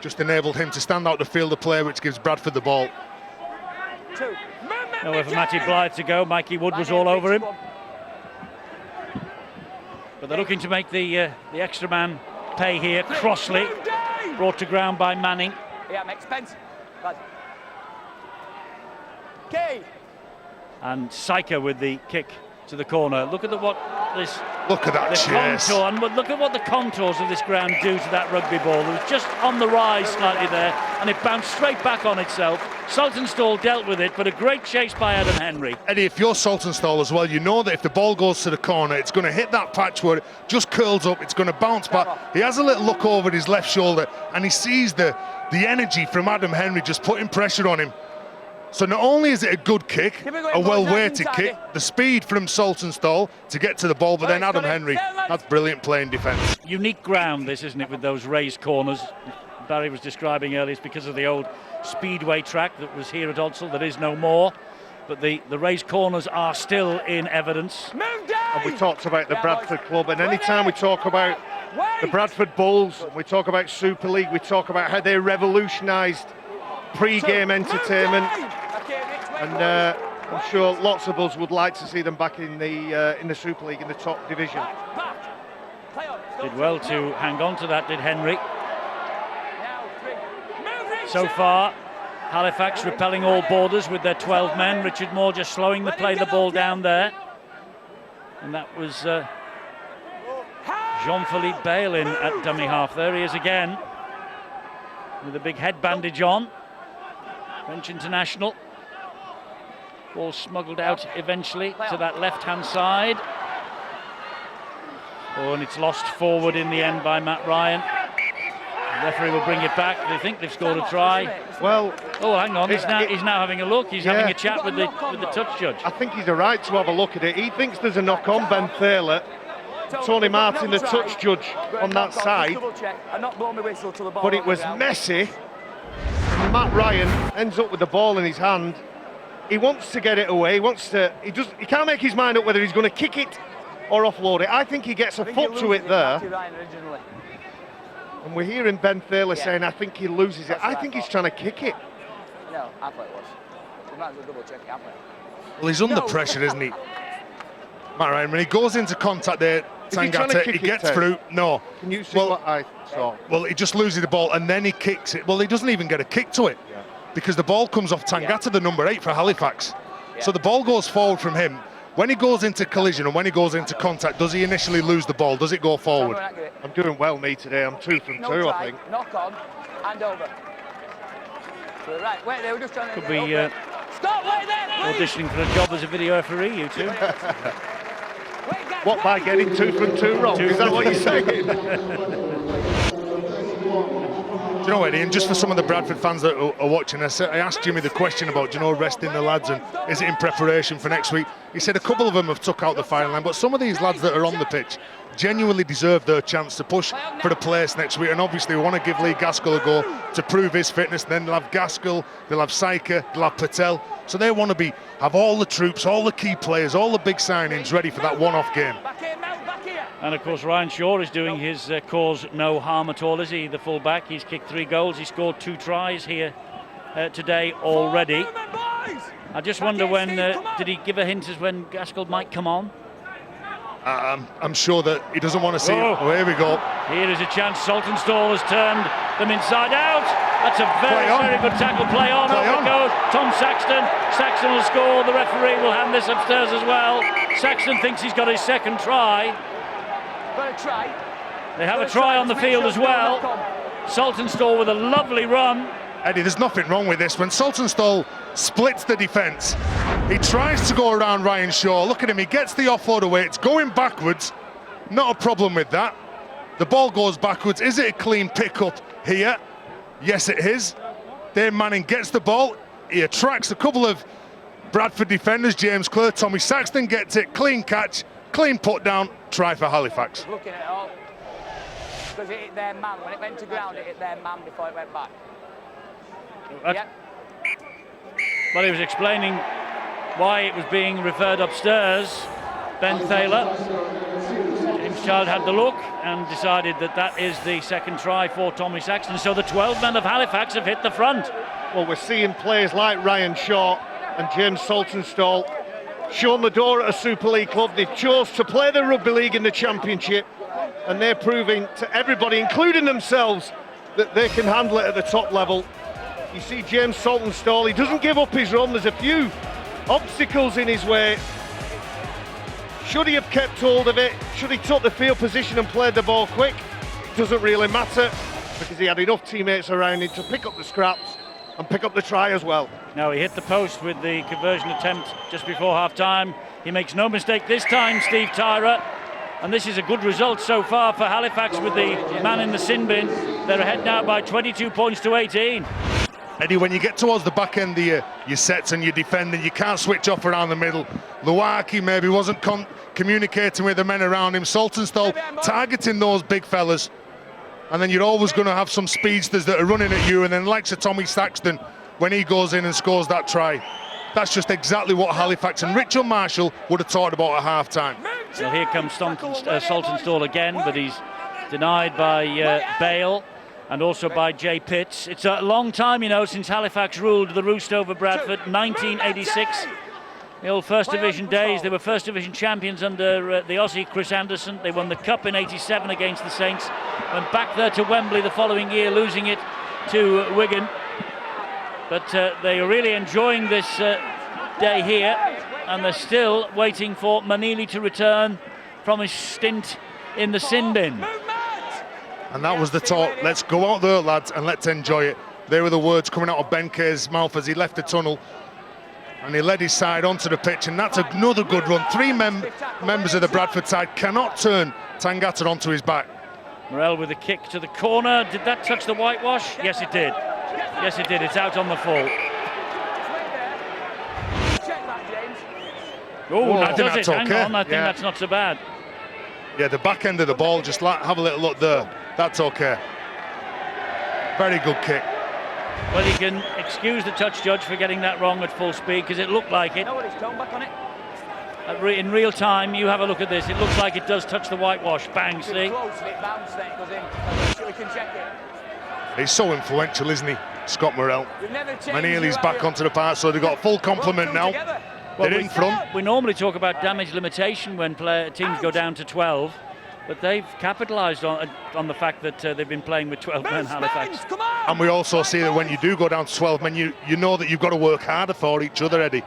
just enabled him to stand out the field of play, which gives Bradford the ball. Nowhere for Matty Blythe to go. Mikey Wood was all over him. But they're looking to make the extra man pay here. Crossley brought to ground by Manning. Yeah, makes sense. And Syker with the kick to the corner. Look at Look at that chase. Contour, and look at what the contours of this ground do to that rugby ball. It was just on the rise slightly there, and it bounced straight back on itself. Saltonstall dealt with it, but a great chase by Adam Henry. Eddie, if you're Saltonstall as well, you know that if the ball goes to the corner, it's going to hit that patch where it just curls up, it's going to bounce back. He has a little look over his left shoulder, and he sees the energy from Adam Henry just putting pressure on him. So not only is it a good kick, a well-weighted kick, the speed from Saltonstall to get to the ball, but then Adam Henry, that's brilliant playing defence. Unique ground this, isn't it, with those raised corners Barry was describing earlier. It's because of the old speedway track that was here at Odsal. There is no more, but the raised corners are still in evidence. And we talked about the Bradford club, and anytime we talk about the Bradford Bulls, we talk about Super League, we talk about how they revolutionised pre-game entertainment, and I'm sure lots of us would like to see them back in the Super League, in the top division. Did well to hang on to that, did Henry. So far, Halifax repelling all borders with their 12 men. Richard Moore just slowing the ball down there. And that was Jean-Philippe Bale in at dummy half. There he is again, with a big head bandage on. French international. Ball smuggled out eventually to that left-hand side. Oh, and it's lost forward in the end by Matt Ryan. The referee will bring it back. They think they've scored a try. Well, oh, hang on. He's now having a look. He's having a chat with the touch judge. I think he's a right to have a look at it. He thinks there's a knock on Ben Thaler. Tony Martin, the touch judge on that side. But it was messy. Matt Ryan ends up with the ball in his hand. He wants to get it away. He can't make his mind up whether he's going to kick it or offload it. I think he gets a foot to it there. And we're hearing Ben Thaler saying, I think he loses it. I think he's trying to kick it. No, I thought it was. We might as well double check it, haven't we? Well, he's under pressure, isn't he? Matt Ryan, when he goes into contact there, Tangata, he gets through. No. Can you see what I saw? Well, he just loses the ball and then he kicks it. Well, he doesn't even get a kick to it because the ball comes off Tangata, the number 8 for Halifax. So the ball goes forward from him. When he goes into collision and when he goes into contact, does he initially lose the ball? Does it go forward? I'm doing well, me, today. I'm 2 from 2, I think. Knock on, hand over. Right, wait there, we're just trying to... Could be stop, wait there, auditioning for a job as a video referee, you two. What, by getting 2 from 2 wrong? Is that what you're saying? Do you know, Eddie, and just for some of the Bradford fans that are watching, I asked Jimmy the question about, resting the lads and is it in preparation for next week? He said a couple of them have took out the firing line, but some of these lads that are on the pitch genuinely deserve their chance to push for the place next week. And obviously we want to give Lee Gaskell a go to prove his fitness. Then they'll have Gaskell, they'll have Saika, they'll have Patel. So they want to have all the troops, all the key players, all the big signings ready for that one-off game. And of course Ryan Shaw is doing his cause no harm at all, is he? The full-back. He's kicked 3 goals. He scored 2 tries here today already. I just wonder when, did he give a hint as when Gaskell might come on? I'm sure that he doesn't want to see it. Oh, here we go. Here is a chance. Saltonstall has turned them inside out. That's a very good tackle. Play on. Over it goes. Tom Saxton. Saxton will score. The referee will hand this upstairs as well. Saxton thinks he's got his second try. They have a try on the field as well. Saltonstall with a lovely run. Eddie, there's nothing wrong with this. When Saltonstall splits the defence, he tries to go around Ryan Shaw. Look at him, he gets the offload away. It's going backwards. Not a problem with that. The ball goes backwards. Is it a clean pick-up here? Yes, it is. Dave Manning gets the ball. He attracts a couple of Bradford defenders, James Clare. Tommy Saxton gets it. Clean catch, clean put down. Try for Halifax. Looking at it all. Because it hit their man. When it went to ground, it hit their man before it went back. Well, he was explaining why it was being referred upstairs. Ben Thaler. James Child had the look and decided that is the second try for Tommy Saxton. So the 12 men of Halifax have hit the front. Well, we're seeing players like Ryan Shaw and James Saltonstall shown the door at a Super League club. They chose to play the Rugby League in the Championship, and they're proving to everybody, including themselves, that they can handle it at the top level. You see James Saltonstall, he doesn't give up his run. There's a few obstacles in his way. Should he have kept hold of it? Should he took the field position and played the ball quick? It doesn't really matter, because he had enough teammates around him to pick up the scraps and pick up the try as well. Now he hit the post with the conversion attempt just before half-time. He makes no mistake this time, Steve Tyra. And this is a good result so far for Halifax with the man in the sin bin. They're ahead now by 22 points to 18. Eddie, when you get towards the back end of your sets and you're defending, you can't switch off around the middle. Luaki maybe wasn't communicating with the men around him. Saltonstall targeting those big fellas. And then you're always going to have some speedsters that are running at you. And then likes of Tommy Saxton, when he goes in and scores that try. That's just exactly what Halifax and Richard Marshall would have talked about at half-time. So here comes Saltonstall again, but he's denied by Bale. And also by Jay Pitts. It's a long time, since Halifax ruled the roost over Bradford. 1986, the old First Division days. They were First Division champions under the Aussie Chris Anderson. They won the Cup in 87 against the Saints. Went back there to Wembley the following year, losing it to Wigan. But they are really enjoying this day here, and they're still waiting for Manili to return from his stint in the sin bin. And that was the talk. Let's go out there, lads, and let's enjoy it. They were the words coming out of Ben Kay's mouth as he left the tunnel. And he led his side onto the pitch, and that's another good run. Three members of the Bradford side cannot turn Tangata onto his back. Morel with a kick to the corner. Did that touch the whitewash? Yes, it did. Yes, it did. It's out on the full. Oh, that does it. Hang on, I think that's not so bad. Yeah, the back end of the ball, just have a little look there. That's okay. Very good kick. Well, you can excuse the touch judge for getting that wrong at full speed, because it looked like it. Nobody's tone back on it. In real time, you have a look at this. It looks like it does touch the whitewash. Bang, see? Close and it bounced, then it goes in. So we can check it. He's so influential, isn't he, Scott Morel? Maneely's back onto onto the park, so they've got full complement now. Well, They're in front. We normally talk about damage limitation when teams go down to 12, but they've capitalised on the fact that they've been playing with 12 men, Halifax. Come on! And we also see that when you do go down to 12 men, you know that you've got to work harder for each other, Eddie.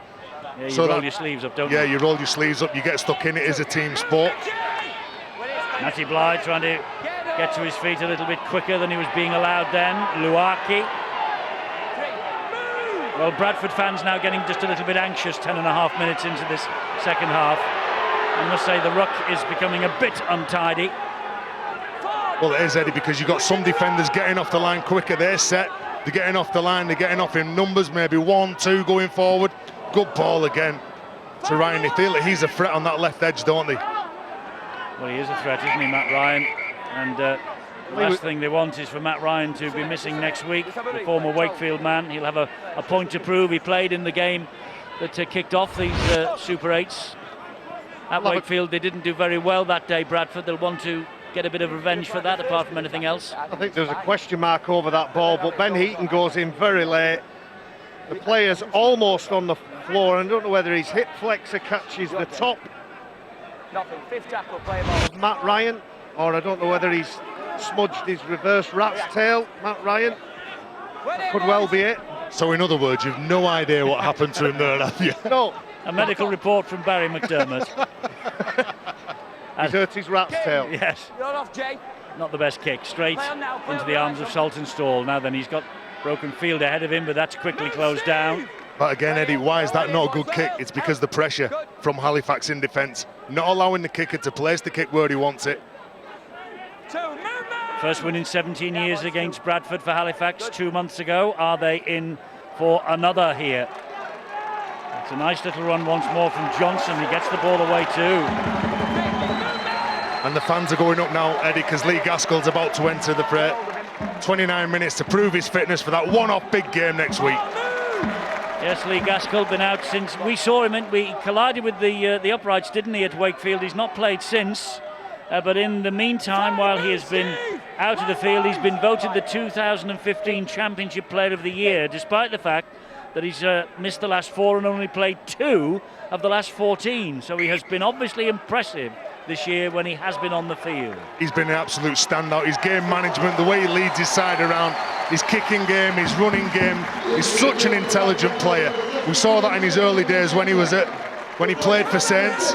Yeah, you roll your sleeves up, don't you? Yeah, you roll your sleeves up, you get stuck in. It is a team sport. Matty Blythe trying to get to his feet a little bit quicker than he was being allowed then. Luaki. Well, Bradford fans now getting just a little bit anxious 10.5 minutes into this second half. I must say the ruck is becoming a bit untidy. Well, it is, Eddie, because you've got some defenders getting off the line quicker. They're set, they're getting off the line, they're getting off in numbers, maybe 1, 2 going forward. Good ball again to Ryan. They feel that he's a threat on that left edge, don't they? Well, he is a threat, isn't he, Matt Ryan? And the last thing they want is for Matt Ryan to be missing next week. The former Wakefield man, he'll have a point to prove. He played in the game that kicked off these Super 8s. At Wakefield, they didn't do very well that day, Bradford. They'll want to get a bit of revenge for that, apart from anything else. I think there's a question mark over that ball, but Ben Heaton goes in very late. The player's almost on the floor, and I don't know whether his hip flexor catches the top Nothing. Fifth tackle, play ball. of Matt Ryan, or I don't know whether he's smudged his reverse rat's tail, Matt Ryan. That could well be it. So in other words, you've no idea what happened to him there, have you? No. A medical report from Barry McDermott. He's hurt his rat's tail. Yes. You're off, Jay. Not the best kick. Straight into the arms of Saltonstall. Now then, he's got broken field ahead of him, but that's quickly closed down. But again, Eddie, why is that not a good kick? It's because the pressure from Halifax in defence, not allowing the kicker to place the kick where he wants it. First win in 17 years against Bradford for Halifax 2 months ago. Are they in for another here? It's a nice little run once more from Johnson. He gets the ball away too. And the fans are going up now, Eddie, because Lee Gaskell's about to enter the fray. 29 minutes to prove his fitness for that one-off big game next week. Yes, Lee Gaskell been out since we saw him. We collided with the uprights, didn't he, at Wakefield? He's not played since. But in the meantime, while he has been out of the field, he's been voted the 2015 Championship Player of the Year, despite the fact that he's missed the last 4 and only played 2 of the last 14. So he has been obviously impressive this year when he has been on the field. He's been an absolute standout. His game management, the way he leads his side around, his kicking game, his running game. He's such an intelligent player. We saw that in his early days when he played for Saints,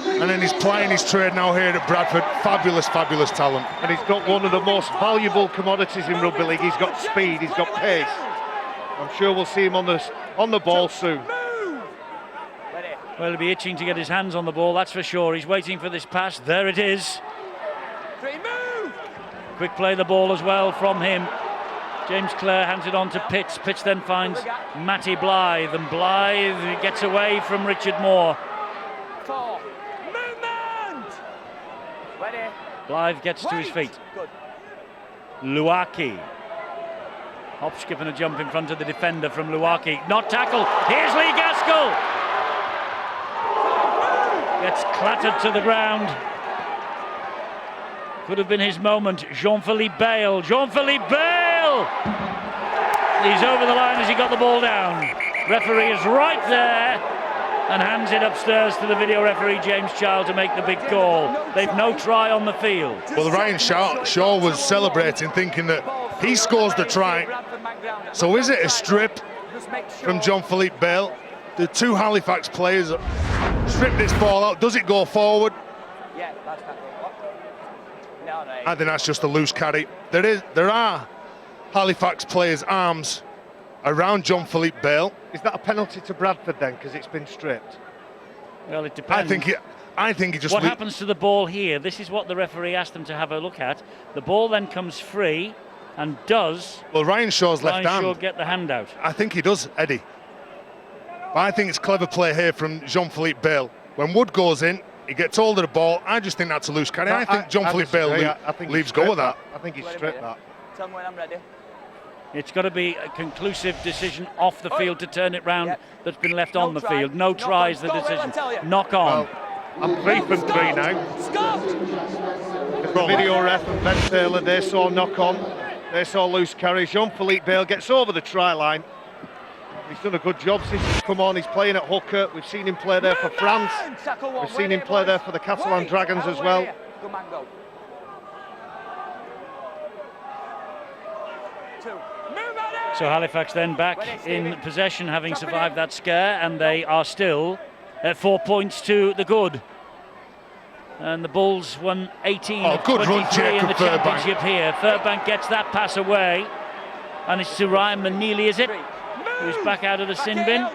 and then he's playing his trade now here at Bradford. Fabulous, fabulous talent. And he's got one of the most valuable commodities in rugby league. He's got speed, he's got pace. I'm sure we'll see him on the ball soon. Well, he'll be itching to get his hands on the ball, that's for sure. He's waiting for this pass. There it is. Quick play the ball as well from him. James Clare hands it on to Pitts. Pitts then finds Matty Blythe, and Blythe gets away from Richard Moore. Blythe gets to his feet. Luaki. Hop, skip and a jump in front of the defender from Luaki. Not tackled. Here's Lee Gaskell. Gets clattered to the ground. Could have been his moment. Jean-Philippe Bale. Jean-Philippe Bale! He's over the line as he got the ball down. Referee is right there and hands it upstairs to the video referee, James Child, to make the big call. They've no try on the field. Well, Ryan Shaw was celebrating, thinking that he scores the try. So is it a strip from Jean-Philippe Bale? The 2 Halifax players strip this ball out. Does it go forward? Yeah, that's I think that's just a loose carry. There are Halifax players' arms around Jean-Philippe Bale. Is that a penalty to Bradford then, because it's been stripped? Well, it depends. I think he just... What happens to the ball here? This is what the referee asked them to have a look at. The ball then comes free, and does... Well, Ryan Shaw's left hand. Ryan Shaw get the hand out? I think he does, Eddie. But I think it's clever play here from Jean-Philippe Bale. When Wood goes in, he gets hold of the ball. I just think that's a loose carry. I think Jean-Philippe Bale leaves go with that. I think he's stripped that. Tell me when I'm ready. It's got to be a conclusive decision off the field to turn it round that's been left on the field. No try is the decision. Knock on. Well, I'm 3 from 3 now. Scott! The video ref and Ben Taylor, they saw knock on. They saw loose carry. Jean-Philippe Bale gets over the try line. He's done a good job since he's come on. He's playing at hooker. We've seen him play there for France. We've seen him play there for the Catalan Dragons as well. Good man, go. 2. So Halifax then back in possession, having survived that scare, and they are still at 4 points to the good. And the Bulls won 18 of 23 in the championship here. Furbank gets that pass away, and it's to Ryan Manili, is it? Who's back out of the sin bin.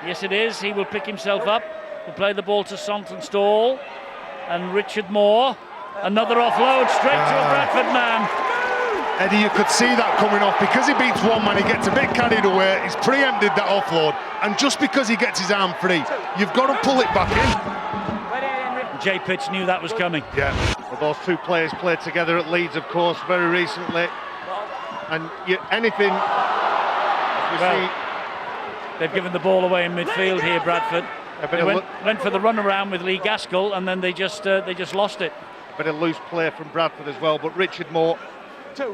Yes, it is. He will pick himself up. He'll play the ball to Saltonstall and Richard Moore. Another offload straight to a Bradford man. Eddie, you could see that coming off. Because he beats one man, he gets a bit carried away. He's preempted that offload. And just because he gets his arm free, you've got to pull it back in. Jay Pitts knew that was coming. Yeah. Well, those two players played together at Leeds, of course, very recently. And anything... Well, they've given the ball away in midfield here, Bradford. They went for the runaround with Lee Gaskell, and then they just lost it. A bit of loose play from Bradford as well, but Richard Moore,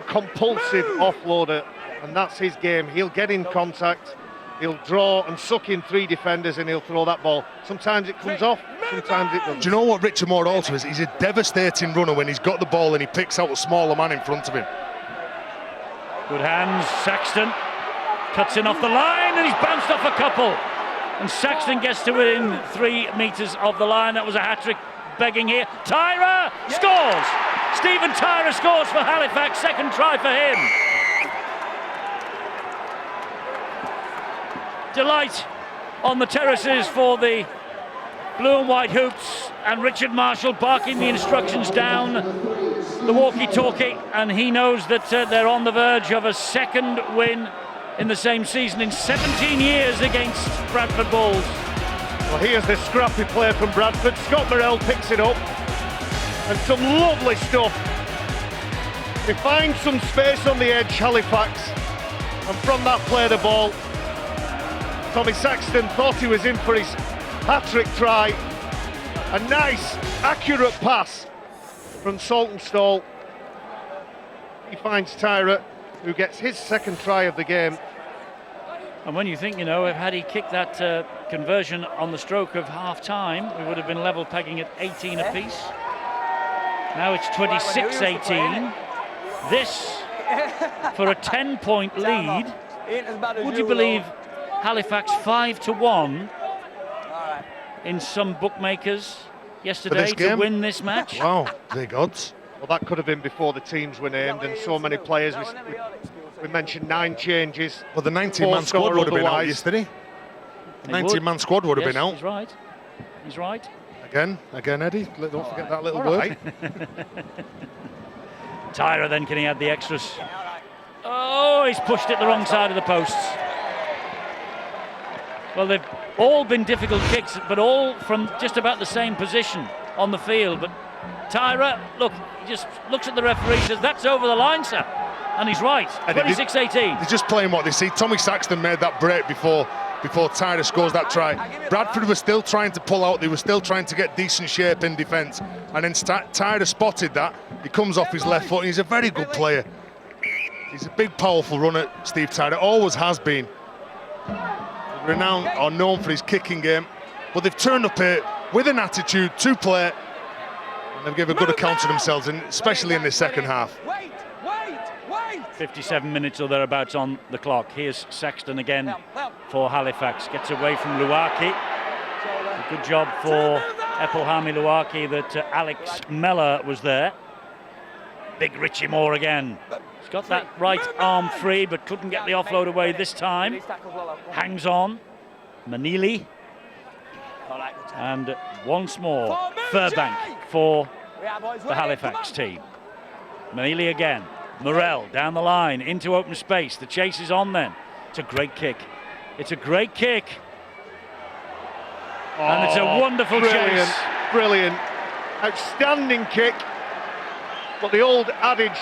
compulsive offloader, and that's his game. He'll get in contact, he'll draw and suck in 3 defenders, and he'll throw that ball. Sometimes it comes off, sometimes it doesn't. Do you know what Richard Moore also is? He's a devastating runner when he's got the ball and he picks out a smaller man in front of him. Good hands, Saxton. Cuts in off the line, and he's bounced off a couple. And Saxton gets to within 3 metres of the line. That was a hat-trick begging here. Tyra scores! Stephen Tyra scores for Halifax. Second try for him. Delight on the terraces for the blue and white hoops, and Richard Marshall barking the instructions down the walkie-talkie, and he knows that they're on the verge of a second win in the same season in 17 years against Bradford Bulls. Well, here's the scrappy play from Bradford. Scott Morrell picks it up, and some lovely stuff. They find some space on the edge, Halifax, and from that play the ball, Tommy Saxton thought he was in for his hat-trick try. A nice, accurate pass from Saltonstall. He finds Tyra, who gets his second try of the game. And when you think, had he kicked that conversion on the stroke of half-time, we would have been level pegging at 18 apiece. Now it's 26-18. This, for a 10-point lead, would you believe Halifax 5-1 in some bookmakers yesterday to win this match? Wow, big odds. Well, that could have been before the teams were named, and so many players. We mentioned 9 changes. Well, the 19-man squad would have been out yesterday. The 19-man squad would have been out. He's right. He's right. Again, Eddie. Don't forget that little word. Tyra then, can he add the extras? Oh, he's pushed it the wrong side of the posts. Well, they've all been difficult kicks, but all from just about the same position on the field. But Tyra, look, he just looks at the referee, says, that's over the line, sir. And he's right, 26-18. They're just playing what they see. Tommy Saxton made that break before Tyra scores that try. Bradford was still trying to pull out. They were still trying to get decent shape in defence. And then Tyra spotted that. He comes off his left foot, and he's a very good player. He's a big, powerful runner, Steve Tyra. Always has been. Renowned or known for his kicking game. But they've turned up here with an attitude to play. And they've given a good account of themselves, and especially in this second half. 57 minutes or thereabouts on the clock. Here's Saxton again for Halifax. Gets away from Luaki. A good job for Epelhami Luaki that Alex Mellor was there. Big Richie Moore again. He's got that right arm free, but couldn't get the offload away this time. Hangs on. Manili. And once more, Furbank for the Halifax team. Manili again. Morel down the line into open space. The chase is on then. It's a great kick. It's a great kick. And it's a wonderful chase. Brilliant. Outstanding kick. But the old adage,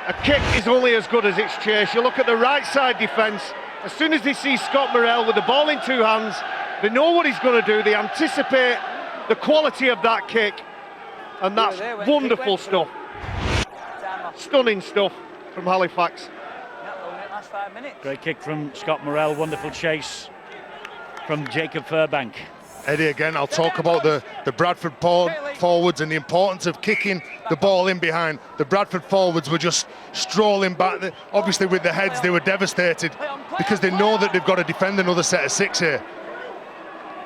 a kick is only as good as its chase. You look at the right side defence. As soon as they see Scott Morel with the ball in two hands, they know what he's going to do. They anticipate the quality of that kick. And that's wonderful stuff. Stunning stuff from Halifax. Great kick from Scott Morel. Wonderful chase from Jacob Furbank. Eddie, again, I'll talk about the Bradford forwards and the importance of kicking the ball in behind. The Bradford forwards were just strolling back. Obviously, with their heads, they were devastated because they know that they've got to defend another set of 6 here.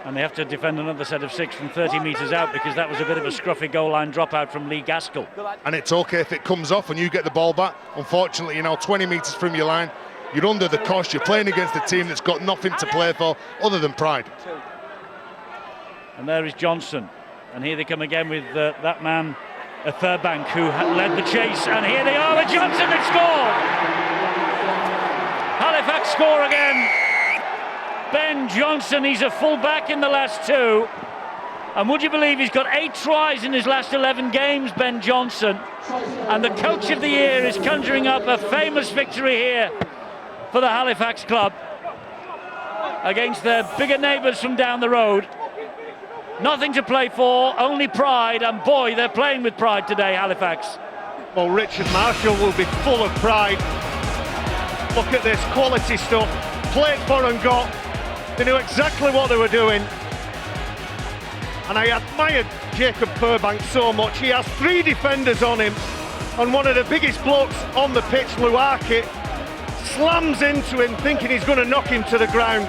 And they have to defend another set of 6 from 30 metres out because that was a bit of a scruffy goal line dropout from Lee Gaskell. And it's okay if it comes off and you get the ball back. Unfortunately, you're now 20 metres from your line. You're under the cosh. You're playing against a team that's got nothing to play for other than pride. And there is Johnson. And here they come again with that man, Furbank, who led the chase. And here they are with Johnson that scored. Halifax score again. Ben Johnson, he's a full-back in the last 2. And would you believe he's got 8 tries in his last 11 games, Ben Johnson. And the coach of the year is conjuring up a famous victory here for the Halifax club against their bigger neighbours from down the road. Nothing to play for, only pride, and boy, they're playing with pride today, Halifax. Well, Richard Marshall will be full of pride. Look at this quality stuff. Played for and got. They knew exactly what they were doing. And I admired Jacob Furbank so much. He has 3 defenders on him. And one of the biggest blokes on the pitch, Luaki, slams into him thinking he's going to knock him to the ground.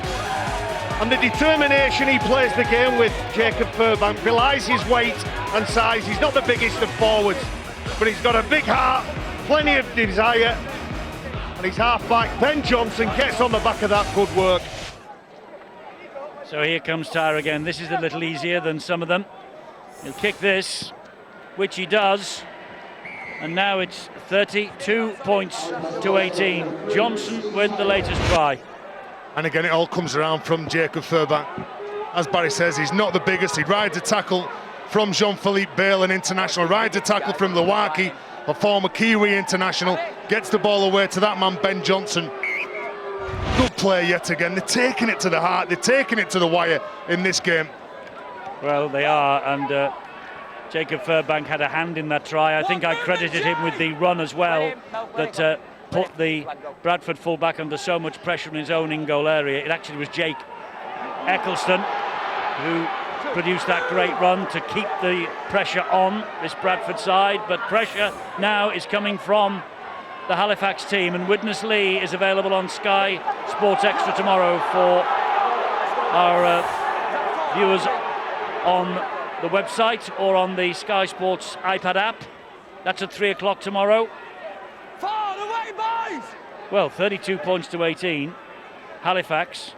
And the determination he plays the game with, Jacob Furbank, belies his weight and size. He's not the biggest of forwards, but he's got a big heart, plenty of desire. And his half-back, Ben Johnson, gets on the back of that good work. So here comes Tyre again. This is a little easier than some of them. He'll kick this, which he does. And now it's 32 points to 18. Johnson with the latest try. And again, it all comes around from Jacob Furbank. As Barry says, he's not the biggest. He rides a tackle from Jean-Philippe Bale, an international, rides a tackle from Luaki, a former Kiwi international, gets the ball away to that man, Ben Johnson. Good play yet again. They're taking it to the heart. They're taking it to the wire in this game. Well, they are, and Jacob Furbank had a hand in that try. I think I credited him with the run as well that put the Bradford fullback under so much pressure in his own in-goal area. It actually was Jake Eccleston who produced that great run to keep the pressure on this Bradford side, but pressure now is coming from the Halifax team, and Widnes Lee is available on Sky Sports Extra tomorrow for our viewers on the website or on the Sky Sports iPad app. That's at 3 o'clock tomorrow. Forward away, boys! Well, 32 points to 18. Halifax.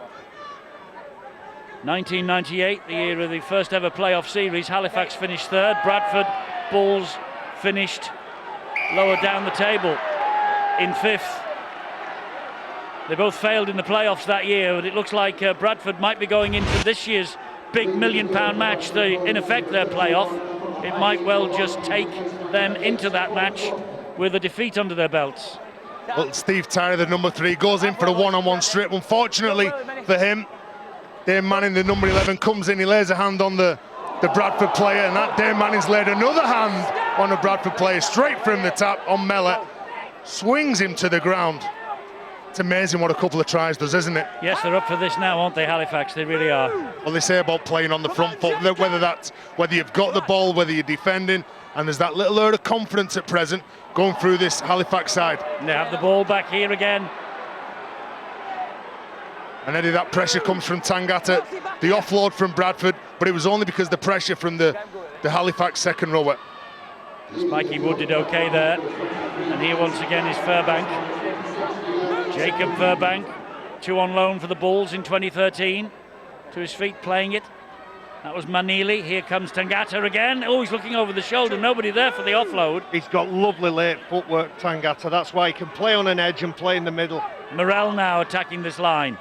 1998, the year of the first ever playoff series. Halifax finished 3rd. Bradford Bulls finished lower down the table in 5th. They both failed in the playoffs that year, but it looks like Bradford might be going into this year's big £1 million match, in effect their playoff. It might well just take them into that match with a defeat under their belts. Well, Steve Tyre, the number 3, goes in for a one-on-one strip. Unfortunately for him, Dave Manning, the number 11, comes in. He lays a hand on the Bradford player, and that Dave Manning's laid another hand on a Bradford player, straight from the tap on Mellor. Swings him to the ground. It's amazing what a couple of tries does, isn't it? Yes, they're up for this now, aren't they, Halifax? They really are. Well, they say about playing on the front foot, whether you've got the ball, whether you're defending, and there's that little air of confidence at present going through this Halifax side. And they have the ball back here again. And Eddie, that pressure comes from Tangata, the offload from Bradford, but it was only because the pressure from the Halifax second rower. Spiky Wood did okay there. And here once again is Furbank. Jacob Furbank, 2 on loan for the Bulls in 2013. To his feet playing it. That was Manili. Here comes Tangata again. Oh, he's looking over the shoulder. Nobody there for the offload. He's got lovely late footwork, Tangata. That's why he can play on an edge and play in the middle. Morel now attacking this line.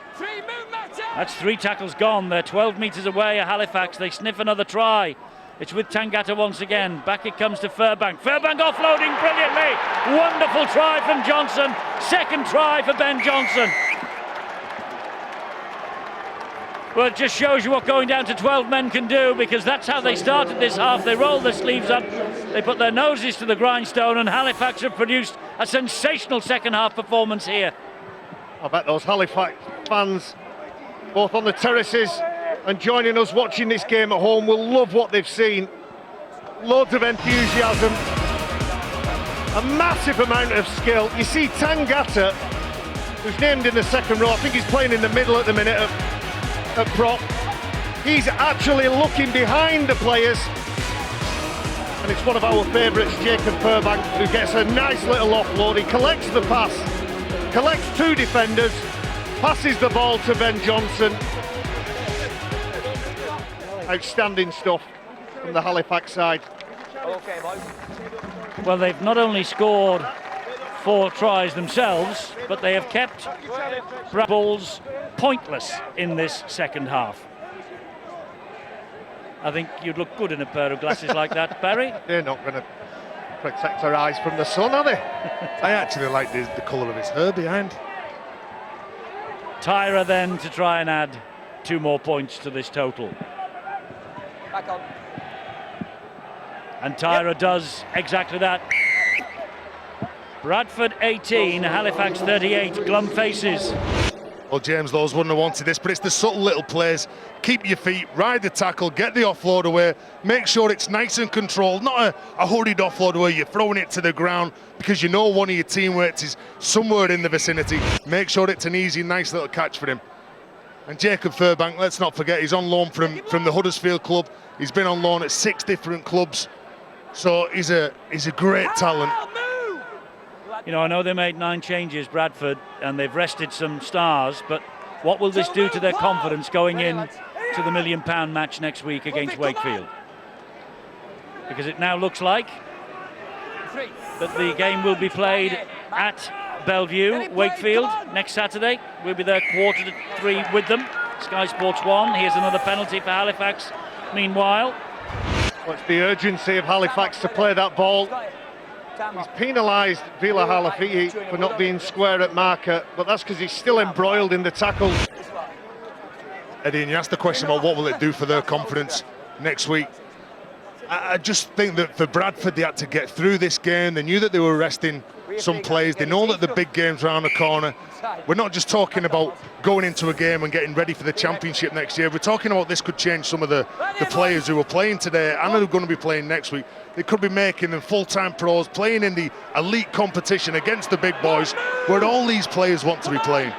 That's 3 tackles gone. They're 12 metres away at Halifax. They sniff another try. It's with Tangata once again. Back it comes to Furbank. Furbank offloading brilliantly. Wonderful try from Johnson. Second try for Ben Johnson. Well, it just shows you what going down to 12 men can do, because that's how they started this half. They rolled their sleeves up, they put their noses to the grindstone, and Halifax have produced a sensational second half performance here. I bet those Halifax fans, both on the terraces and joining us watching this game at home, will love what they've seen. Loads of enthusiasm, a massive amount of skill. You see Tangata, who's named in the second row, I think he's playing in the middle at the minute at prop. He's actually looking behind the players, and it's one of our favourites, Jacob Furbank, who gets a nice little offload. He collects the pass, collects 2 defenders, passes the ball to Ben Johnson. Outstanding stuff from the Halifax side. Okay, boys. Well, they've not only scored 4 tries themselves, but they have kept Bradford Bulls pointless in this second half. I think you'd look good in a pair of glasses like that, Barry. They're not going to protect our eyes from the sun, are they? I actually like the colour of his hair behind. Tyra then to try and add 2 more points to this total. Back on. And Tyra does exactly that. Bradford 18, Halifax 38, glum faces. Well, James, those wouldn't have wanted this, but it's the subtle little plays. Keep your feet, ride the tackle, get the offload away, make sure it's nice and controlled, not a hurried offload where you're throwing it to the ground because you know one of your teammates is somewhere in the vicinity. Make sure it's an easy, nice little catch for him. And Jacob Furbank, let's not forget, he's on loan from the Huddersfield club. He's been on loan at 6 different clubs, so he's a great talent. You know, I know they made 9 changes, Bradford, and they've rested some stars, but what will this do to their confidence going in to the £1 million match next week against Wakefield? Because it now looks like that the game will be played at Bellevue, Wakefield, next Saturday. We'll be there 2:45 with them. Sky Sports 1. Here's another penalty for Halifax. Meanwhile, What's the urgency of Halifax to play that ball? He's penalised Vila Halafi'i for not being square at marker, but that's because he's still embroiled in the tackle. Eddie, and you asked the question about what will it do for their confidence next week. I just think that for Bradford, they had to get through this game. They knew that they were resting some players. They know that the big game's around the corner. We're not just talking about going into a game and getting ready for the championship next year. We're talking about this could change some of the players who are playing today and who are going to be playing next week. They could be making them full-time pros, playing in the elite competition against the big boys, where all these players want to be playing.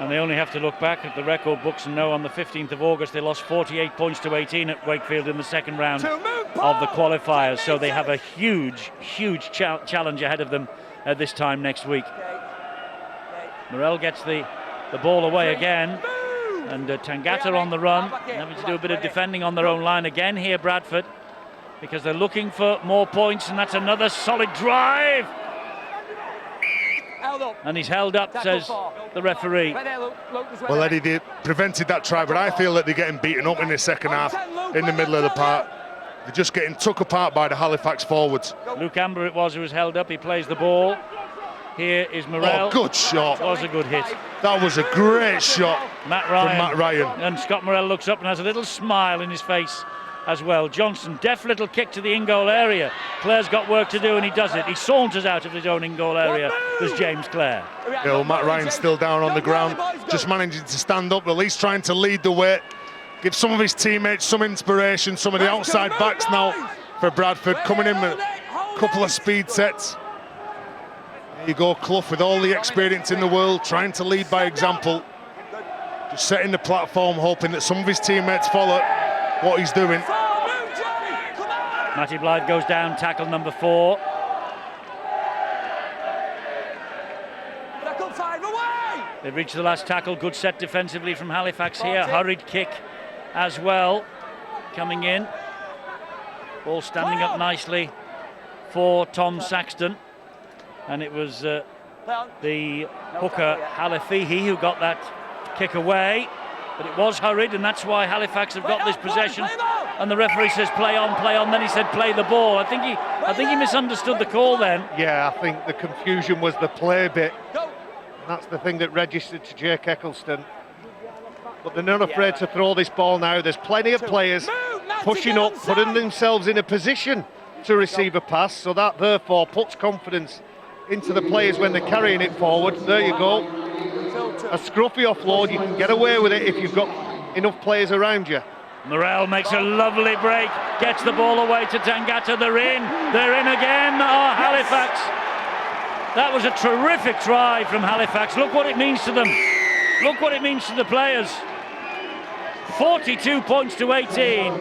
and they only have to look back at the record books and know on the 15th of August they lost 48 points to 18 at Wakefield in the second round of the qualifiers, so they have a huge challenge ahead of them this time next week. Morel gets the ball away again, and Tangata on the run, having to do a bit of defending on their own line again here, Bradford, because they're looking for more points, and that's another solid drive. And he's held up, says the referee. Well, Eddie, they prevented that try, but I feel that they're getting beaten up in the second half, in the middle of the park. They're just getting took apart by the Halifax forwards. Luke Amber it was who was held up. He plays the ball. Here is Morel. Oh, good shot. That was a good hit. That was a great shot from Matt Ryan. And Scott Morel looks up and has a little smile in his face as well. Johnson, deft little kick to the in-goal area. Clare's got work to do and he does it. He saunters out of his own in-goal area. There's James Clare. Well, Matt Ryan's still down on the ground, just managing to stand up, at least trying to lead the way. Give some of his teammates some inspiration. Some of the outside backs now for Bradford coming in with a couple of speed sets. There you go, Clough with all the experience in the world, trying to lead by example. Just setting the platform, hoping that some of his teammates follow what he's doing. Matty Blythe goes down, tackle number 4. Tackle 5 away! They've reached the last tackle. Good set defensively from Halifax here. Hurried kick as well coming in. Ball standing up nicely for Tom Saxton. And it was the hooker Halafihi who got that kick away. But it was hurried, and that's why Halifax have got this possession. And the referee says play on. Then he said play the ball. I think he misunderstood the call then. Yeah, I think the confusion was the play bit. And that's the thing that registered to Jake Eccleston. But they're not afraid to throw this ball now. There's plenty of players pushing up, putting themselves in a position to receive a pass. So that therefore puts confidence into the players when they're carrying it forward. There you go. A scruffy offload, you can get away with it if you've got enough players around you. Morel makes a lovely break, gets the ball away to Tangata. They're in again. Oh, Halifax. That was a terrific try from Halifax. Look what it means to them. Look what it means to the players. 42 points to 18.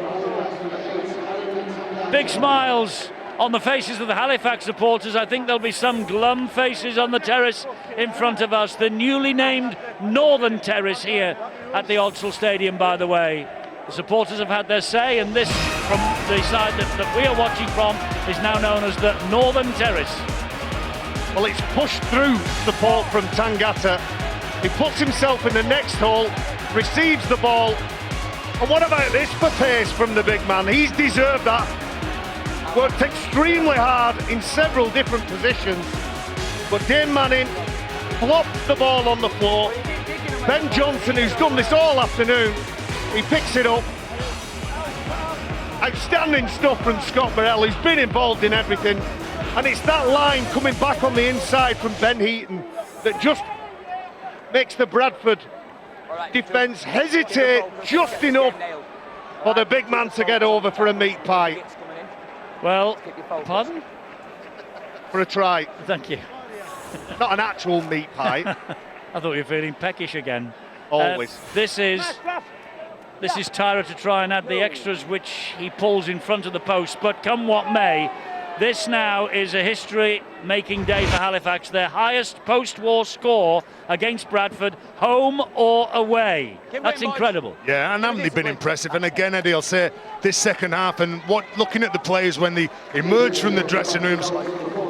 Big smiles on the faces of the Halifax supporters. I think there'll be some glum faces on the terrace in front of us. The newly named Northern Terrace here at the Odsal Stadium, by the way. The supporters have had their say, and this, from the side that we are watching from, is now known as the Northern Terrace. Well, it's pushed through support from Tangata. He puts himself in the next hole, receives the ball. And what about this for pace from the big man? He's deserved that. Worked extremely hard in several different positions, but Dane Manning flops the ball on the floor. Ben Johnson, who's done this all afternoon, he picks it up. Outstanding stuff from Scott Burrell, who's been involved in everything, and it's that line coming back on the inside from Ben Heaton that just makes the Bradford defence hesitate just enough for the big man to get over for a meat pie. Well, pardon? For a try. Thank you. Not an actual meat pie. I thought you were feeling peckish again. Always. This is Tyra to try and add the extras, which he pulls in front of the post. But come what may, this now is a history-making day for Halifax. Their highest post-war score against Bradford, home or away. That's incredible. Yeah, and haven't they been impressive? And again, Eddie, I'll say this second half, and looking at the players when they emerged from the dressing rooms,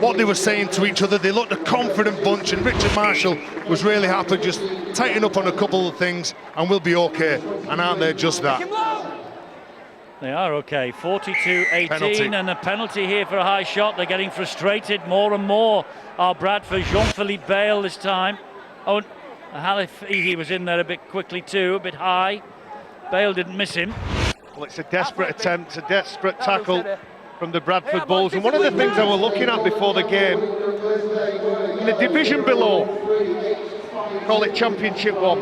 what they were saying to each other, they looked a confident bunch, and Richard Marshall was really happy, just tighten up on a couple of things and we'll be okay. And aren't they just that? They are okay. 42-18 and a penalty here for a high shot. They're getting frustrated more and more. Our Bradford, Jean-Philippe Bale this time. Oh, Halifax was in there a bit quickly too, a bit high. Bale didn't miss him. Well, it's a desperate attempt, a desperate tackle from the Bradford Bulls. And one of the things I was looking at before the game, in the division below, call it Championship 1,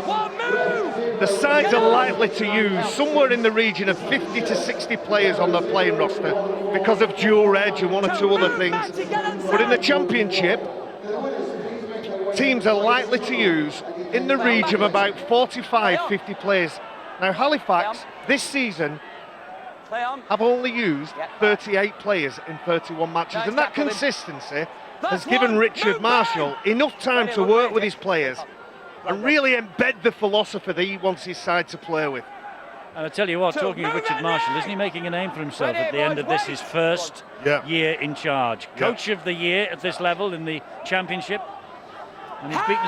the sides are likely to use somewhere in the region of 50 to 60 players on their playing roster because of dual edge and one or two other things. But in the Championship, teams are likely to use in the region of about 45, 50 players. Now Halifax this season have only used 38 players in 31 matches, and that consistency has given Richard Marshall enough time to work with his players and really embed the philosophy that he wants his side to play with. And I tell you what, talking of Richard Marshall, isn't he making a name for himself at the end of this, his first year in charge? Coach of the year at this level in the Championship. And he's beaten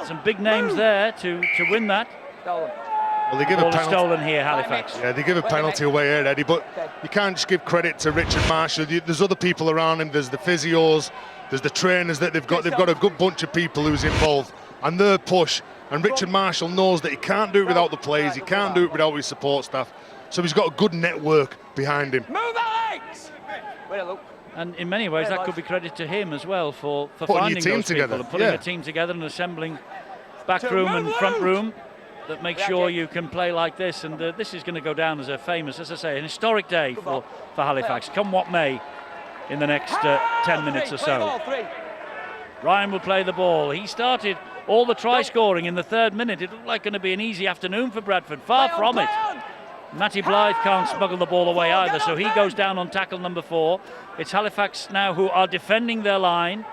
some big names there to win that. Well, they give a penalty. Stolen here, Halifax. Yeah, they give a penalty away here, Eddie, but you can't just give credit to Richard Marshall. There's other people around him. There's the physios, there's the trainers that they've got. They've got a good bunch of people who's involved, and their push. And Richard Marshall knows that he can't do it without the players. He can't do it without his support staff. So he's got a good network behind him. Move Alex! And in many ways, that could be credit to him as well for putting finding your team those together. people and putting a team together and assembling back room and front room that makes sure you can play like this. And this is going to go down as a famous, as I say, an historic day for Halifax, come what may, in the next 10 minutes or so. Ryan will play the ball. He started all the try scoring in the third minute. It looked like going to be an easy afternoon for Bradford. Far from it. Matty Blythe can't smuggle the ball away either, so he goes down on tackle number 4. It's Halifax now who are defending their line.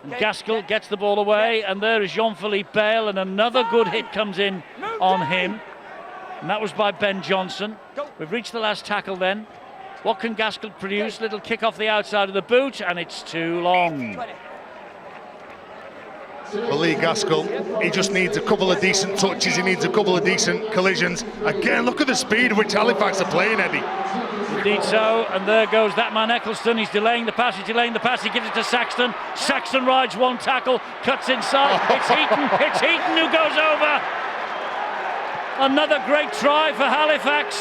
And Gaskell gets the ball away, and there is Jean-Philippe Bale, and another good hit comes in on him. And that was by Ben Johnson. We've reached the last tackle then. What can Gaskell produce? Little kick off the outside of the boot, and it's too long. Well, Lee Gaskell, he just needs a couple of decent touches, he needs a couple of decent collisions. Again, look at the speed at which Halifax are playing, Eddie. Indeed so, and there goes that man Eccleston. He's delaying the pass, he gives it to Saxton. Saxton rides one tackle, cuts inside. It's Heaton who goes over. Another great try for Halifax.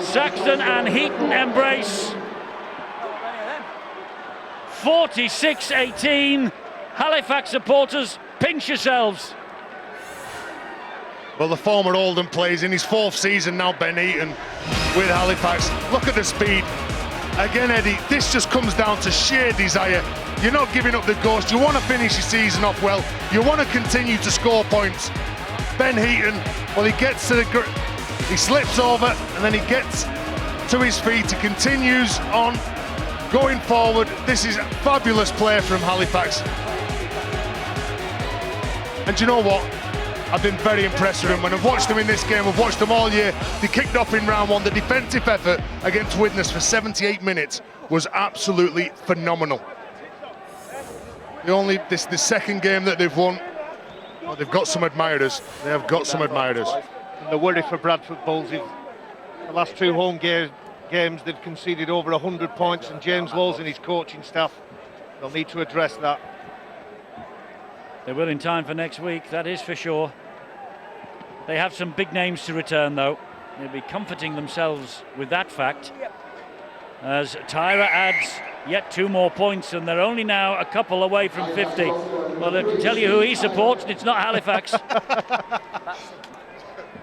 Saxton and Heaton embrace. 46-18. Halifax supporters, pinch yourselves. Well, the former Oldham plays in his 4th season now, Ben Heaton, with Halifax. Look at the speed. Again, Eddie, this just comes down to sheer desire. You're not giving up the ghost. You want to finish your season off well. You want to continue to score points. Ben Heaton, well, he slips over and then he gets to his feet. He continues on. Going forward, this is a fabulous play from Halifax. And do you know what? I've been very impressed with them. When I've watched them in this game, I've watched them all year. They kicked off in round 1. The defensive effort against Widnes for 78 minutes was absolutely phenomenal. The second game that they've won, well, they've got some admirers. They have got some admirers. And the worry for Bradford Bulls is the last 2 home games they've conceded over 100 points, and James Lowes and his coaching staff, they'll need to address that. They will in time for next week, that is for sure. They have some big names to return though. They'll be comforting themselves with that fact, as Tyra adds yet 2 more points, and they're only now a couple away from 50. Well, I can tell you who he supports, and it's not Halifax.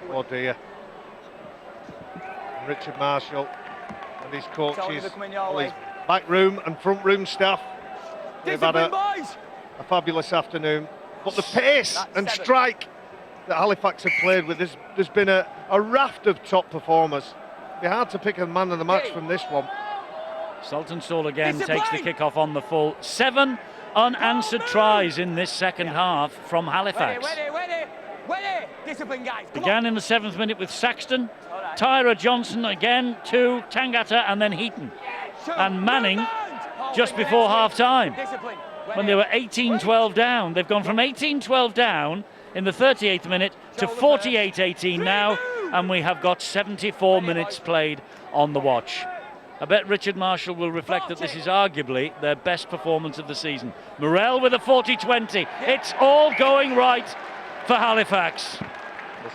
Oh dear. Richard Marshall and his coaches, all his back room and front room staff, they've had a fabulous afternoon. But the pace and strike that Halifax have played with, there's been a raft of top performers. It'd be hard to pick a man of the match from this one. Saltonstall again takes the kick-off on the full. 7 unanswered tries in this second half from Halifax. Discipline, guys. Began in the 7th minute with Saxton, Tyra Johnson again, 2, Tangata, and then Heaton. And Manning just before half-time, when they were 18-12 down. They've gone from 18-12 down in the 38th minute to 48-18 now, and we have got 74 minutes played on the watch. I bet Richard Marshall will reflect that this is arguably their best performance of the season. Morrell with a 40-20. It's all going right for Halifax.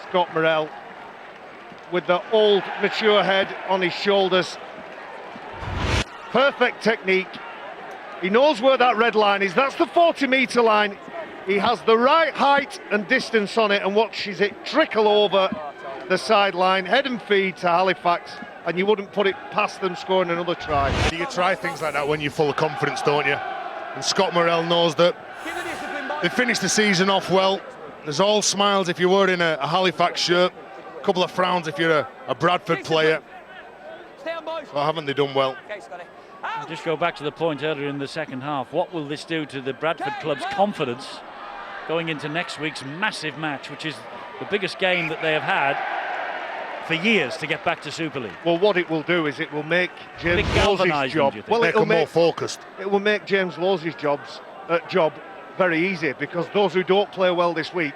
Scott Morrell with the old mature head on his shoulders. Perfect technique. He knows where that red line is. That's the 40-metre line. He has the right height and distance on it, and watches it trickle over the sideline, head and feet to Halifax, and you wouldn't put it past them scoring another try. You try things like that when you're full of confidence, don't you? And Scott Morrell knows that they finished the season off well. There's all smiles if you're wearing a Halifax shirt, a couple of frowns if you're a Bradford player. Well, haven't they done well? I'll just go back to the point earlier in the second half. What will this do to the Bradford club's confidence going into next week's massive match, which is the biggest game that they have had for years to get back to Super League? Well, what it will do is it will make James Lowes' job. Well, make them more focused. It will make James Lowes' job very easy, because those who don't play well this week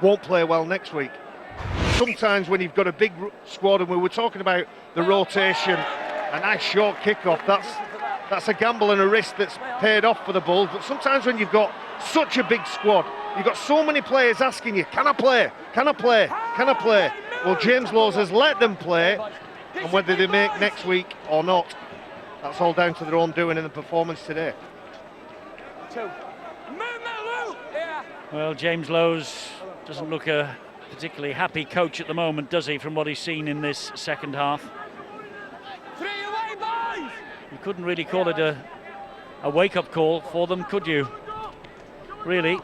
won't play well next week. Sometimes when you've got a big squad, and we were talking about the rotation, a nice short kick-off, that's a gamble and a risk that's paid off for the Bulls. But sometimes when you've got such a big squad, you've got so many players asking you, can I play? Can I play? Can I play? Well, James Lowes has let them play, and whether they make next week or not, that's all down to their own doing in the performance today. Well, James Lowes doesn't look a particularly happy coach at the moment, does he, from what he's seen in this second half? You couldn't really call it a wake-up call for them, could you? Really?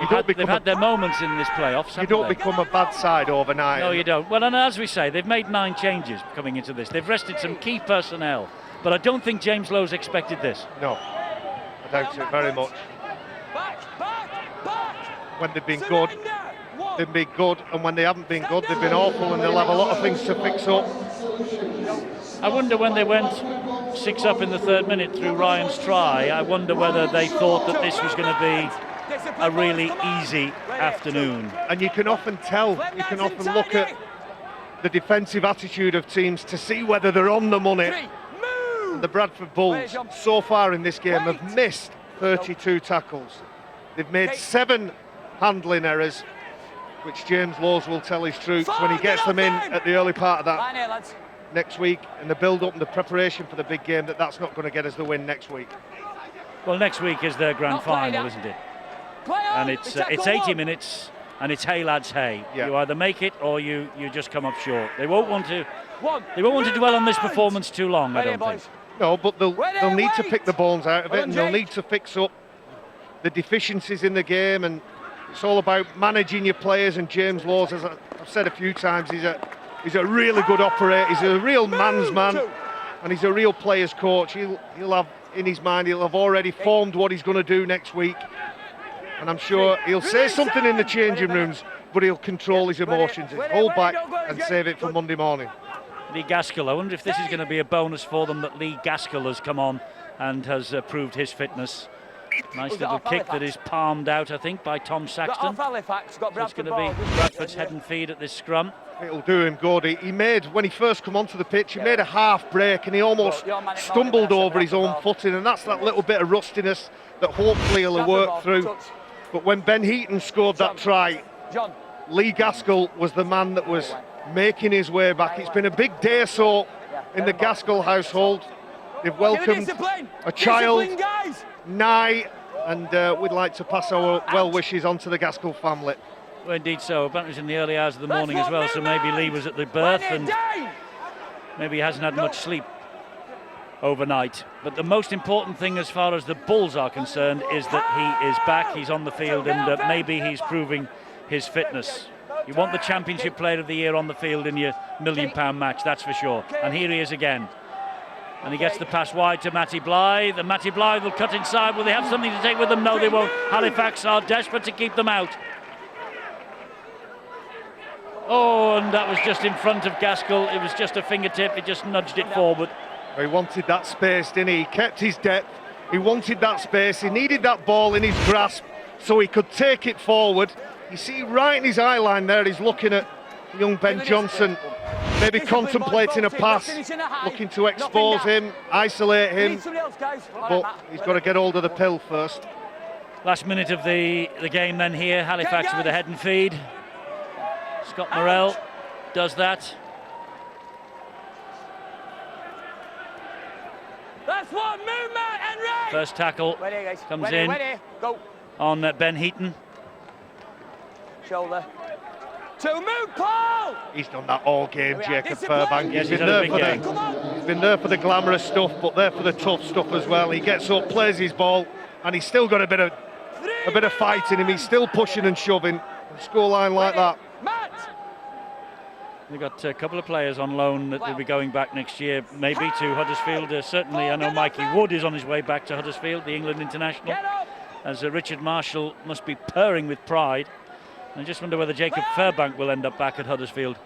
They've had their moments in this playoffs. You don't become a bad side overnight. No, you don't. Well, and as we say, they've made 9 changes coming into this. They've rested some key personnel, but I don't think James Lowe's expected this. No, I doubt it very much. Back! When they've been good, they've been good, and when they haven't been good, they've been awful, and they'll have a lot of things to fix up. I wonder when they went 6 up in the 3rd minute through Ryan's try, I wonder whether they thought that this was going to be a really easy afternoon. And you can often tell, you can often look at the defensive attitude of teams to see whether they're on the money. And the Bradford Bulls, so far in this game, have missed 32 tackles. They've made 7 handling errors, which James Lowe's will tell his troops when he gets them in at the early part of that next week, and the build-up and the preparation for the big game, that's not going to get us the win next week. Well, next week is their grand final, isn't it? And it's 80 minutes, and it's hey lads, hey. Yeah. You either make it or you just come up short. They won't want to dwell on this performance too long, I don't think. No, but they'll need to pick the bones out of it, and they'll need to fix up the deficiencies in the game, and it's all about managing your players. And James Lowe's, as I've said a few times, he's a really good operator. He's a real man's man, and he's a real players coach. He'll have in his mind, he'll have already formed what he's going to do next week, and I'm sure he'll say something in the changing rooms, but he'll control his emotions. He'll hold back and save it for Monday morning. Lee Gaskell, I wonder if this is going to be a bonus for them that Lee Gaskell has come on and has proved his fitness. Nice little kick that is palmed out, I think, by Tom Saxton. Halifax, got So it's going to be Bradford's head and feed at this scrum. It'll do him good. He made, when he first come onto the pitch, he made a half break and he almost stumbled over his own footing, and that's that little bit of rustiness that hopefully he'll work through. But when Ben Heaton scored that try, Lee Gaskell was the man that was making his way back. It's been a big day so in the Gaskell household. They've welcomed a child, Nye, and we'd like to pass our well wishes on to the Gaskell family. Well, indeed so. Apparently it was in the early hours of the morning as well, so maybe Lee was at the birth and maybe he hasn't had much sleep overnight. But the most important thing as far as the Bulls are concerned is that he is back, he's on the field, and maybe he's proving his fitness. You want the Championship Player of the Year on the field in your £1 million match, that's for sure. And here he is again. And he gets the pass wide to Matty Blythe, and Matty Blythe will cut inside. Will they have something to take with them? No, they won't. Halifax are desperate to keep them out. Oh, and that was just in front of Gaskell. It was just a fingertip, it just nudged it forward. He wanted that space, didn't he? He kept his depth, he wanted that space, he needed that ball in his grasp so he could take it forward. You see right in his eye line there, he's looking at young Ben Johnson, maybe contemplating a pass, looking to expose him, isolate him, but he's got to get hold of the pill first. Last minute of the game then here, Halifax with a head and feed. Scott Morrell does that. That's one movement, Henry. First tackle comes in on Ben Heaton. Shoulder. To move, Paul. He's done that all game, Jacob Fairbank. Yes, He's been there for the glamorous stuff, but there for the tough stuff as well. He gets up, plays his ball, and he's still got a bit of fight in him. He's still pushing and shoving. A scoreline like that. They've got a couple of players on loan that will be going back next year, maybe to Huddersfield. Certainly, I know Mikey Wood is on his way back to Huddersfield, the England international, as Richard Marshall must be purring with pride. I just wonder whether Jacob Fairbank will end up back at Huddersfield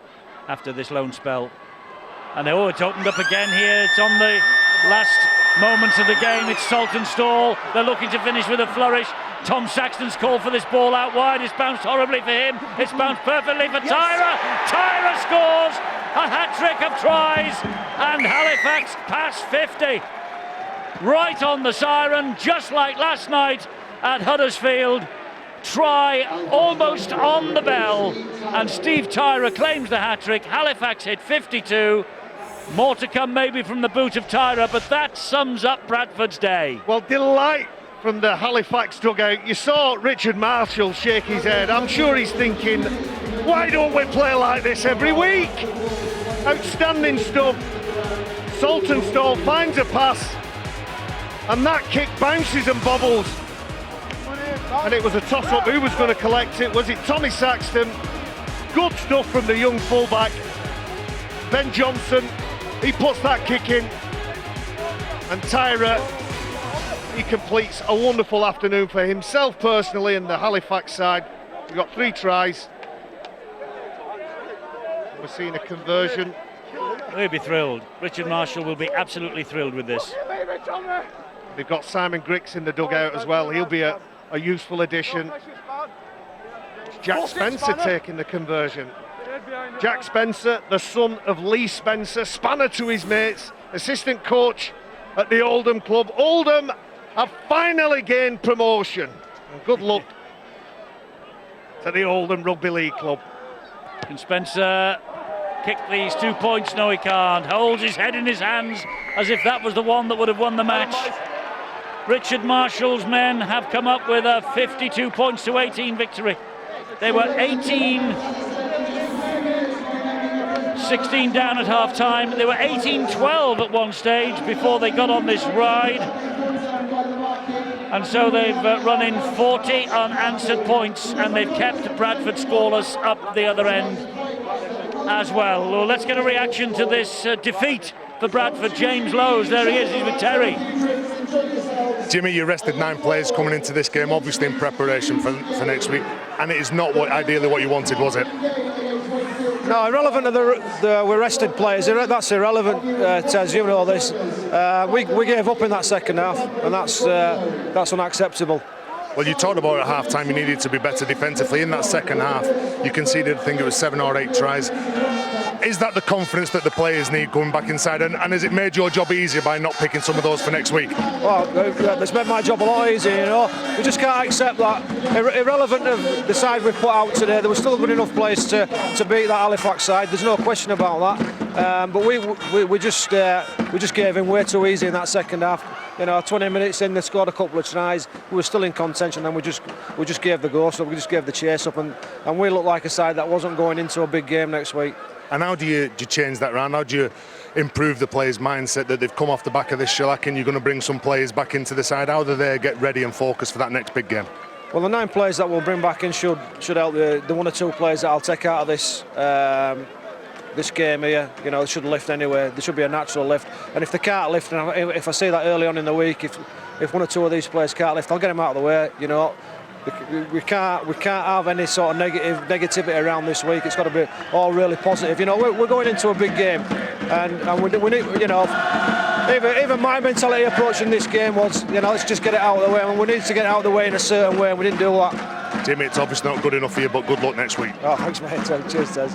after this loan spell. And it's opened up again here. It's on the last moments of the game. It's Saltonstall. They're looking to finish with a flourish. Tom Saxton's called for this ball out wide. It's bounced horribly for him. It's bounced perfectly for Tyra. Tyra scores a hat-trick of tries, and Halifax pass 50. Right on the siren, just like last night at Huddersfield. Try almost on the bell, and Steve Tyra claims the hat-trick. Halifax hit 52. More to come maybe from the boot of Tyra, but that sums up Bradford's day. Well, delight from the Halifax dugout. You saw Richard Marshall shake his head. I'm sure he's thinking, why don't we play like this every week? Outstanding stuff. Saltonstall finds a pass, and that kick bounces and bobbles. and it was a toss-up. Who was going to collect it? Was it Tommy Saxton? Good stuff from the young fullback. Ben Johnson, he puts that kick in. And Tyra, he completes a wonderful afternoon for himself personally and the Halifax side. We've got 3 tries. We're seeing a conversion. We'll be thrilled. Richard Marshall will be absolutely thrilled with this. They've got Simon Griggs in the dugout as well. He'll be a useful addition. Jack Spencer taking the conversion. Jack Spencer, the son of Lee Spencer, spanner to his mates, assistant coach at the Oldham club. Oldham have finally gained promotion. And good luck to the Oldham Rugby League club. Can Spencer kick these 2 points? No, he can't. Holds his head in his hands as if that was the one that would have won the match. Richard Marshall's men have come up with a 52 points to 18 victory. They were 16 down at half time. They were 18-12 at one stage before they got on this ride. And so they've run in 40 unanswered points, and they've kept Bradford scoreless up the other end as well. Well, let's get a reaction to this defeat for Bradford. James Lowes, there he is, he's with Terry. Jimmy, you rested 9 players coming into this game, obviously in preparation for next week, and it is not ideally what you wanted, was it? No, irrelevant of the we rested players. That's irrelevant, Tez. You know this. We gave up in that second half, and that's unacceptable. Well, you talked about at half-time you needed to be better defensively. In that second half, you conceded, I think it was 7 or 8 tries. Is that the confidence that the players need going back inside? And has it made your job easier by not picking some of those for next week? Well, it's made my job a lot easier, you know. We just can't accept that. Irrelevant of the side we've put out today, there were still good enough players to beat that Halifax side. There's no question about that. But we just gave in way too easy in that second half. You know, 20 minutes in, they scored a couple of tries. We were still in contention, and we just gave the go. So we just gave the chase up, and we looked like a side that wasn't going into a big game next week. And how do you change that round? How do you improve the players' mindset that they've come off the back of this shellac and you're going to bring some players back into the side? How do they get ready and focused for that next big game? Well, the 9 players that we'll bring back in should help the 1 or 2 players that I'll take out of this game here. You know, they should lift anyway. There should be a natural lift. And if they can't lift, and if I see that early on in the week, if 1 or 2 of these players can't lift, I'll get them out of the way. You know, we can't have any sort of negativity around this week. It's got to be all really positive. You know, we're going into a big game, and we need, you know, even my mentality approaching this game was, you know, let's just get it out of the way. I mean, we need to get it out of the way in a certain way, and we didn't do that. Jimmy, it's obviously not good enough for you, but good luck next week. Oh, thanks, mate. Cheers, Tez.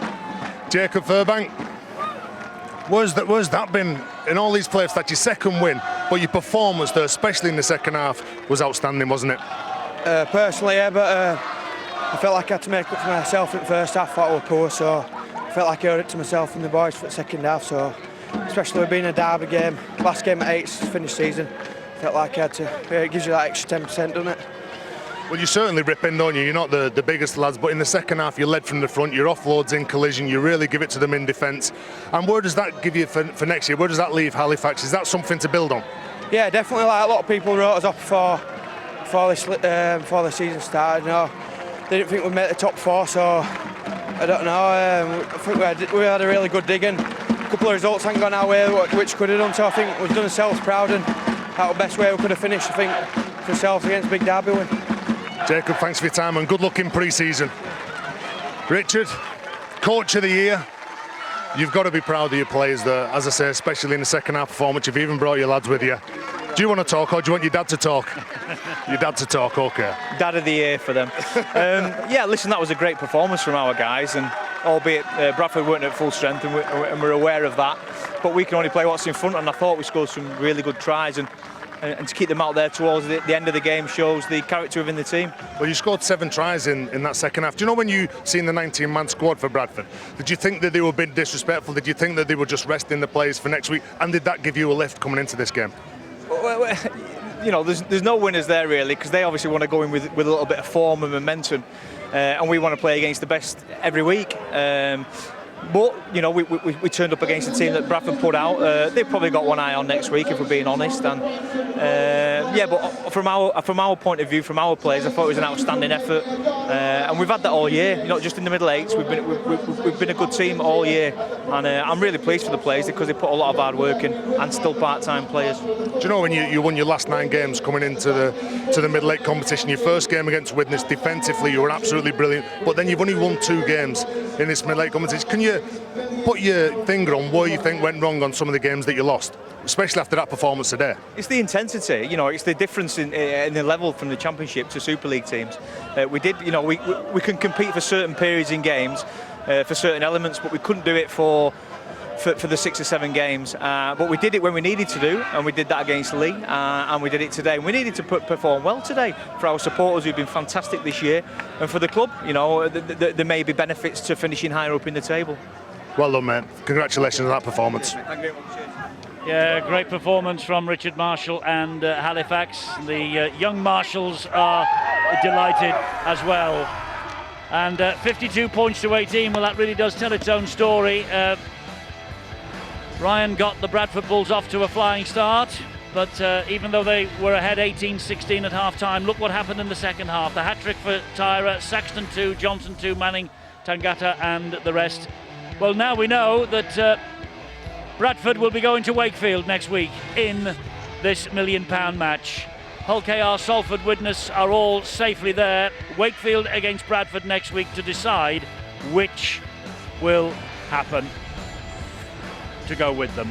Jacob Furbank, where's that been in all these playoffs? That's your second win, but your performance there, especially in the second half, was outstanding, wasn't it? Personally, yeah, but I felt like I had to make up for myself in the first half. I thought I was poor, so I felt like I owed it to myself and the boys for the second half. So, especially with being a derby game, last game at 8, finished season, I felt like I had to. It gives you that extra 10%, doesn't it? Well, you certainly rip in, don't you? You're not the biggest lads, but in the second half, you led from the front, your offloads in collision, you really give it to them in defence. And where does that give you for next year? Where does that leave Halifax? Is that something to build on? Yeah, definitely. Like a lot of people wrote us off before the season started. You know, they didn't think we'd make the top 4, so I don't know. I think we had a really good dig, and a couple of results haven't gone our way, which could have done. So I think we've done ourselves proud, and that's the best way we could have finished. I think for ourselves against Big Derby win. Jacob, thanks for your time and good luck in pre-season. Richard, Coach of the Year. You've got to be proud of your players there, as I say, especially in the second half performance. You've even brought your lads with you. Do you want to talk, or do you want your dad to talk? Your dad to talk, okay. Dad of the year for them. Yeah, listen, that was a great performance from our guys, and albeit Bradford weren't at full strength, and we're aware of that, but we can only play what's in front, and I thought we scored some really good tries, and to keep them out there towards the end of the game shows the character within the team. Well, you scored 7 tries in that second half. Do you know when you seen the 19-man squad for Bradford, did you think that they were a bit disrespectful? Did you think that they were just resting the players for next week? And did that give you a lift coming into this game? Well, you know, there's no winners there really, because they obviously want to go in with a little bit of form and momentum, and we want to play against the best every week. But you know, we turned up against a team that Bradford put out. They've probably got one eye on next week, if we're being honest. And yeah, but from our point of view, from our players, I thought it was an outstanding effort. And we've had that all year. Not just in the middle eights. We've been a good team all year, and I'm really pleased for the players because they put a lot of hard work in, and still part-time players. Do you know when you won your last 9 games coming into the middle eight competition? Your first game against Widnes, defensively you were absolutely brilliant, but then you've only won 2 games in this middle eight competition. Can you put your finger on where you think went wrong on some of the games that you lost, especially after that performance today? It's the intensity, you know, it's the difference in the level from the Championship to Super League teams. We can compete for certain periods in games, for certain elements, but we couldn't do it for the 6 or 7 games. But we did it when we needed to do, and we did that against Lee, and we did it today. And we needed to perform well today for our supporters who've been fantastic this year, and for the club, you know, there may be benefits to finishing higher up in the table. Well done, mate. Congratulations on that performance. Thank you very much. Yeah, great performance from Richard Marshall and Halifax. The young Marshalls are delighted as well. And 52 points to 18, well, that really does tell its own story. Ryan got the Bradford Bulls off to a flying start, but even though they were ahead 18-16 at half-time, look what happened in the second half. The hat-trick for Tyra, Saxton 2, Johnson 2, Manning, Tangata and the rest. Well, now we know that Bradford will be going to Wakefield next week in this £1 million match. Hull KR, Salford, Widnes are all safely there. Wakefield against Bradford next week to decide which will happen to go with them.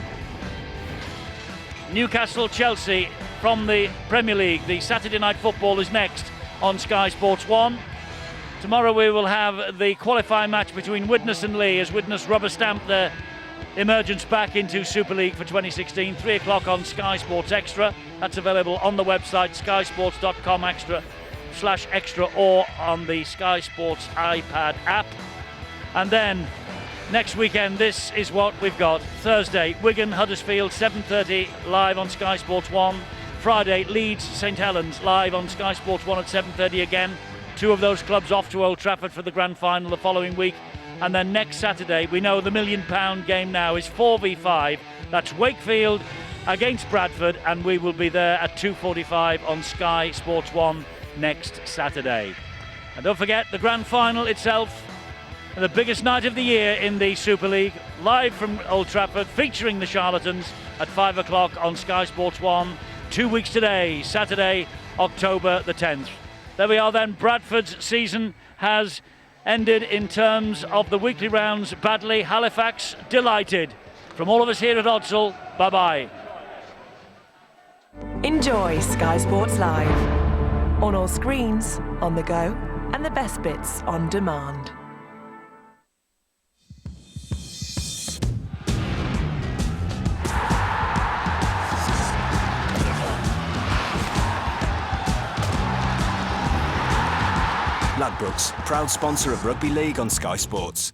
Newcastle, Chelsea from the Premier League. The Saturday night football is next on Sky Sports 1. Tomorrow we will have the qualifying match between Widnes and Lee as Widnes rubber stamp their emergence back into Super League for 2016. 3 o'clock on Sky Sports Extra. That's available on the website skysports.com/extra or on the Sky Sports iPad app. And then next weekend, this is what we've got. Thursday, Wigan, Huddersfield, 7:30 live on Sky Sports 1. Friday, Leeds, St Helens live on Sky Sports 1 at 7:30 again. 2 of those clubs off to Old Trafford for the grand final the following week. And then next Saturday, we know the £1 million game now is 4v5. That's Wakefield against Bradford, and we will be there at 2:45 on Sky Sports 1 next Saturday. And don't forget the grand final itself, the biggest night of the year in the Super League, live from Old Trafford, featuring the Charlatans at 5 o'clock on Sky Sports 1, 2 weeks today, Saturday, October the 10th. There we are then. Bradford's season has ended in terms of the weekly rounds badly. Halifax delighted. From all of us here at Odsal, bye-bye. Enjoy Sky Sports Live. On all screens, on the go, and the best bits on demand. Ladbrokes, proud sponsor of Rugby League on Sky Sports.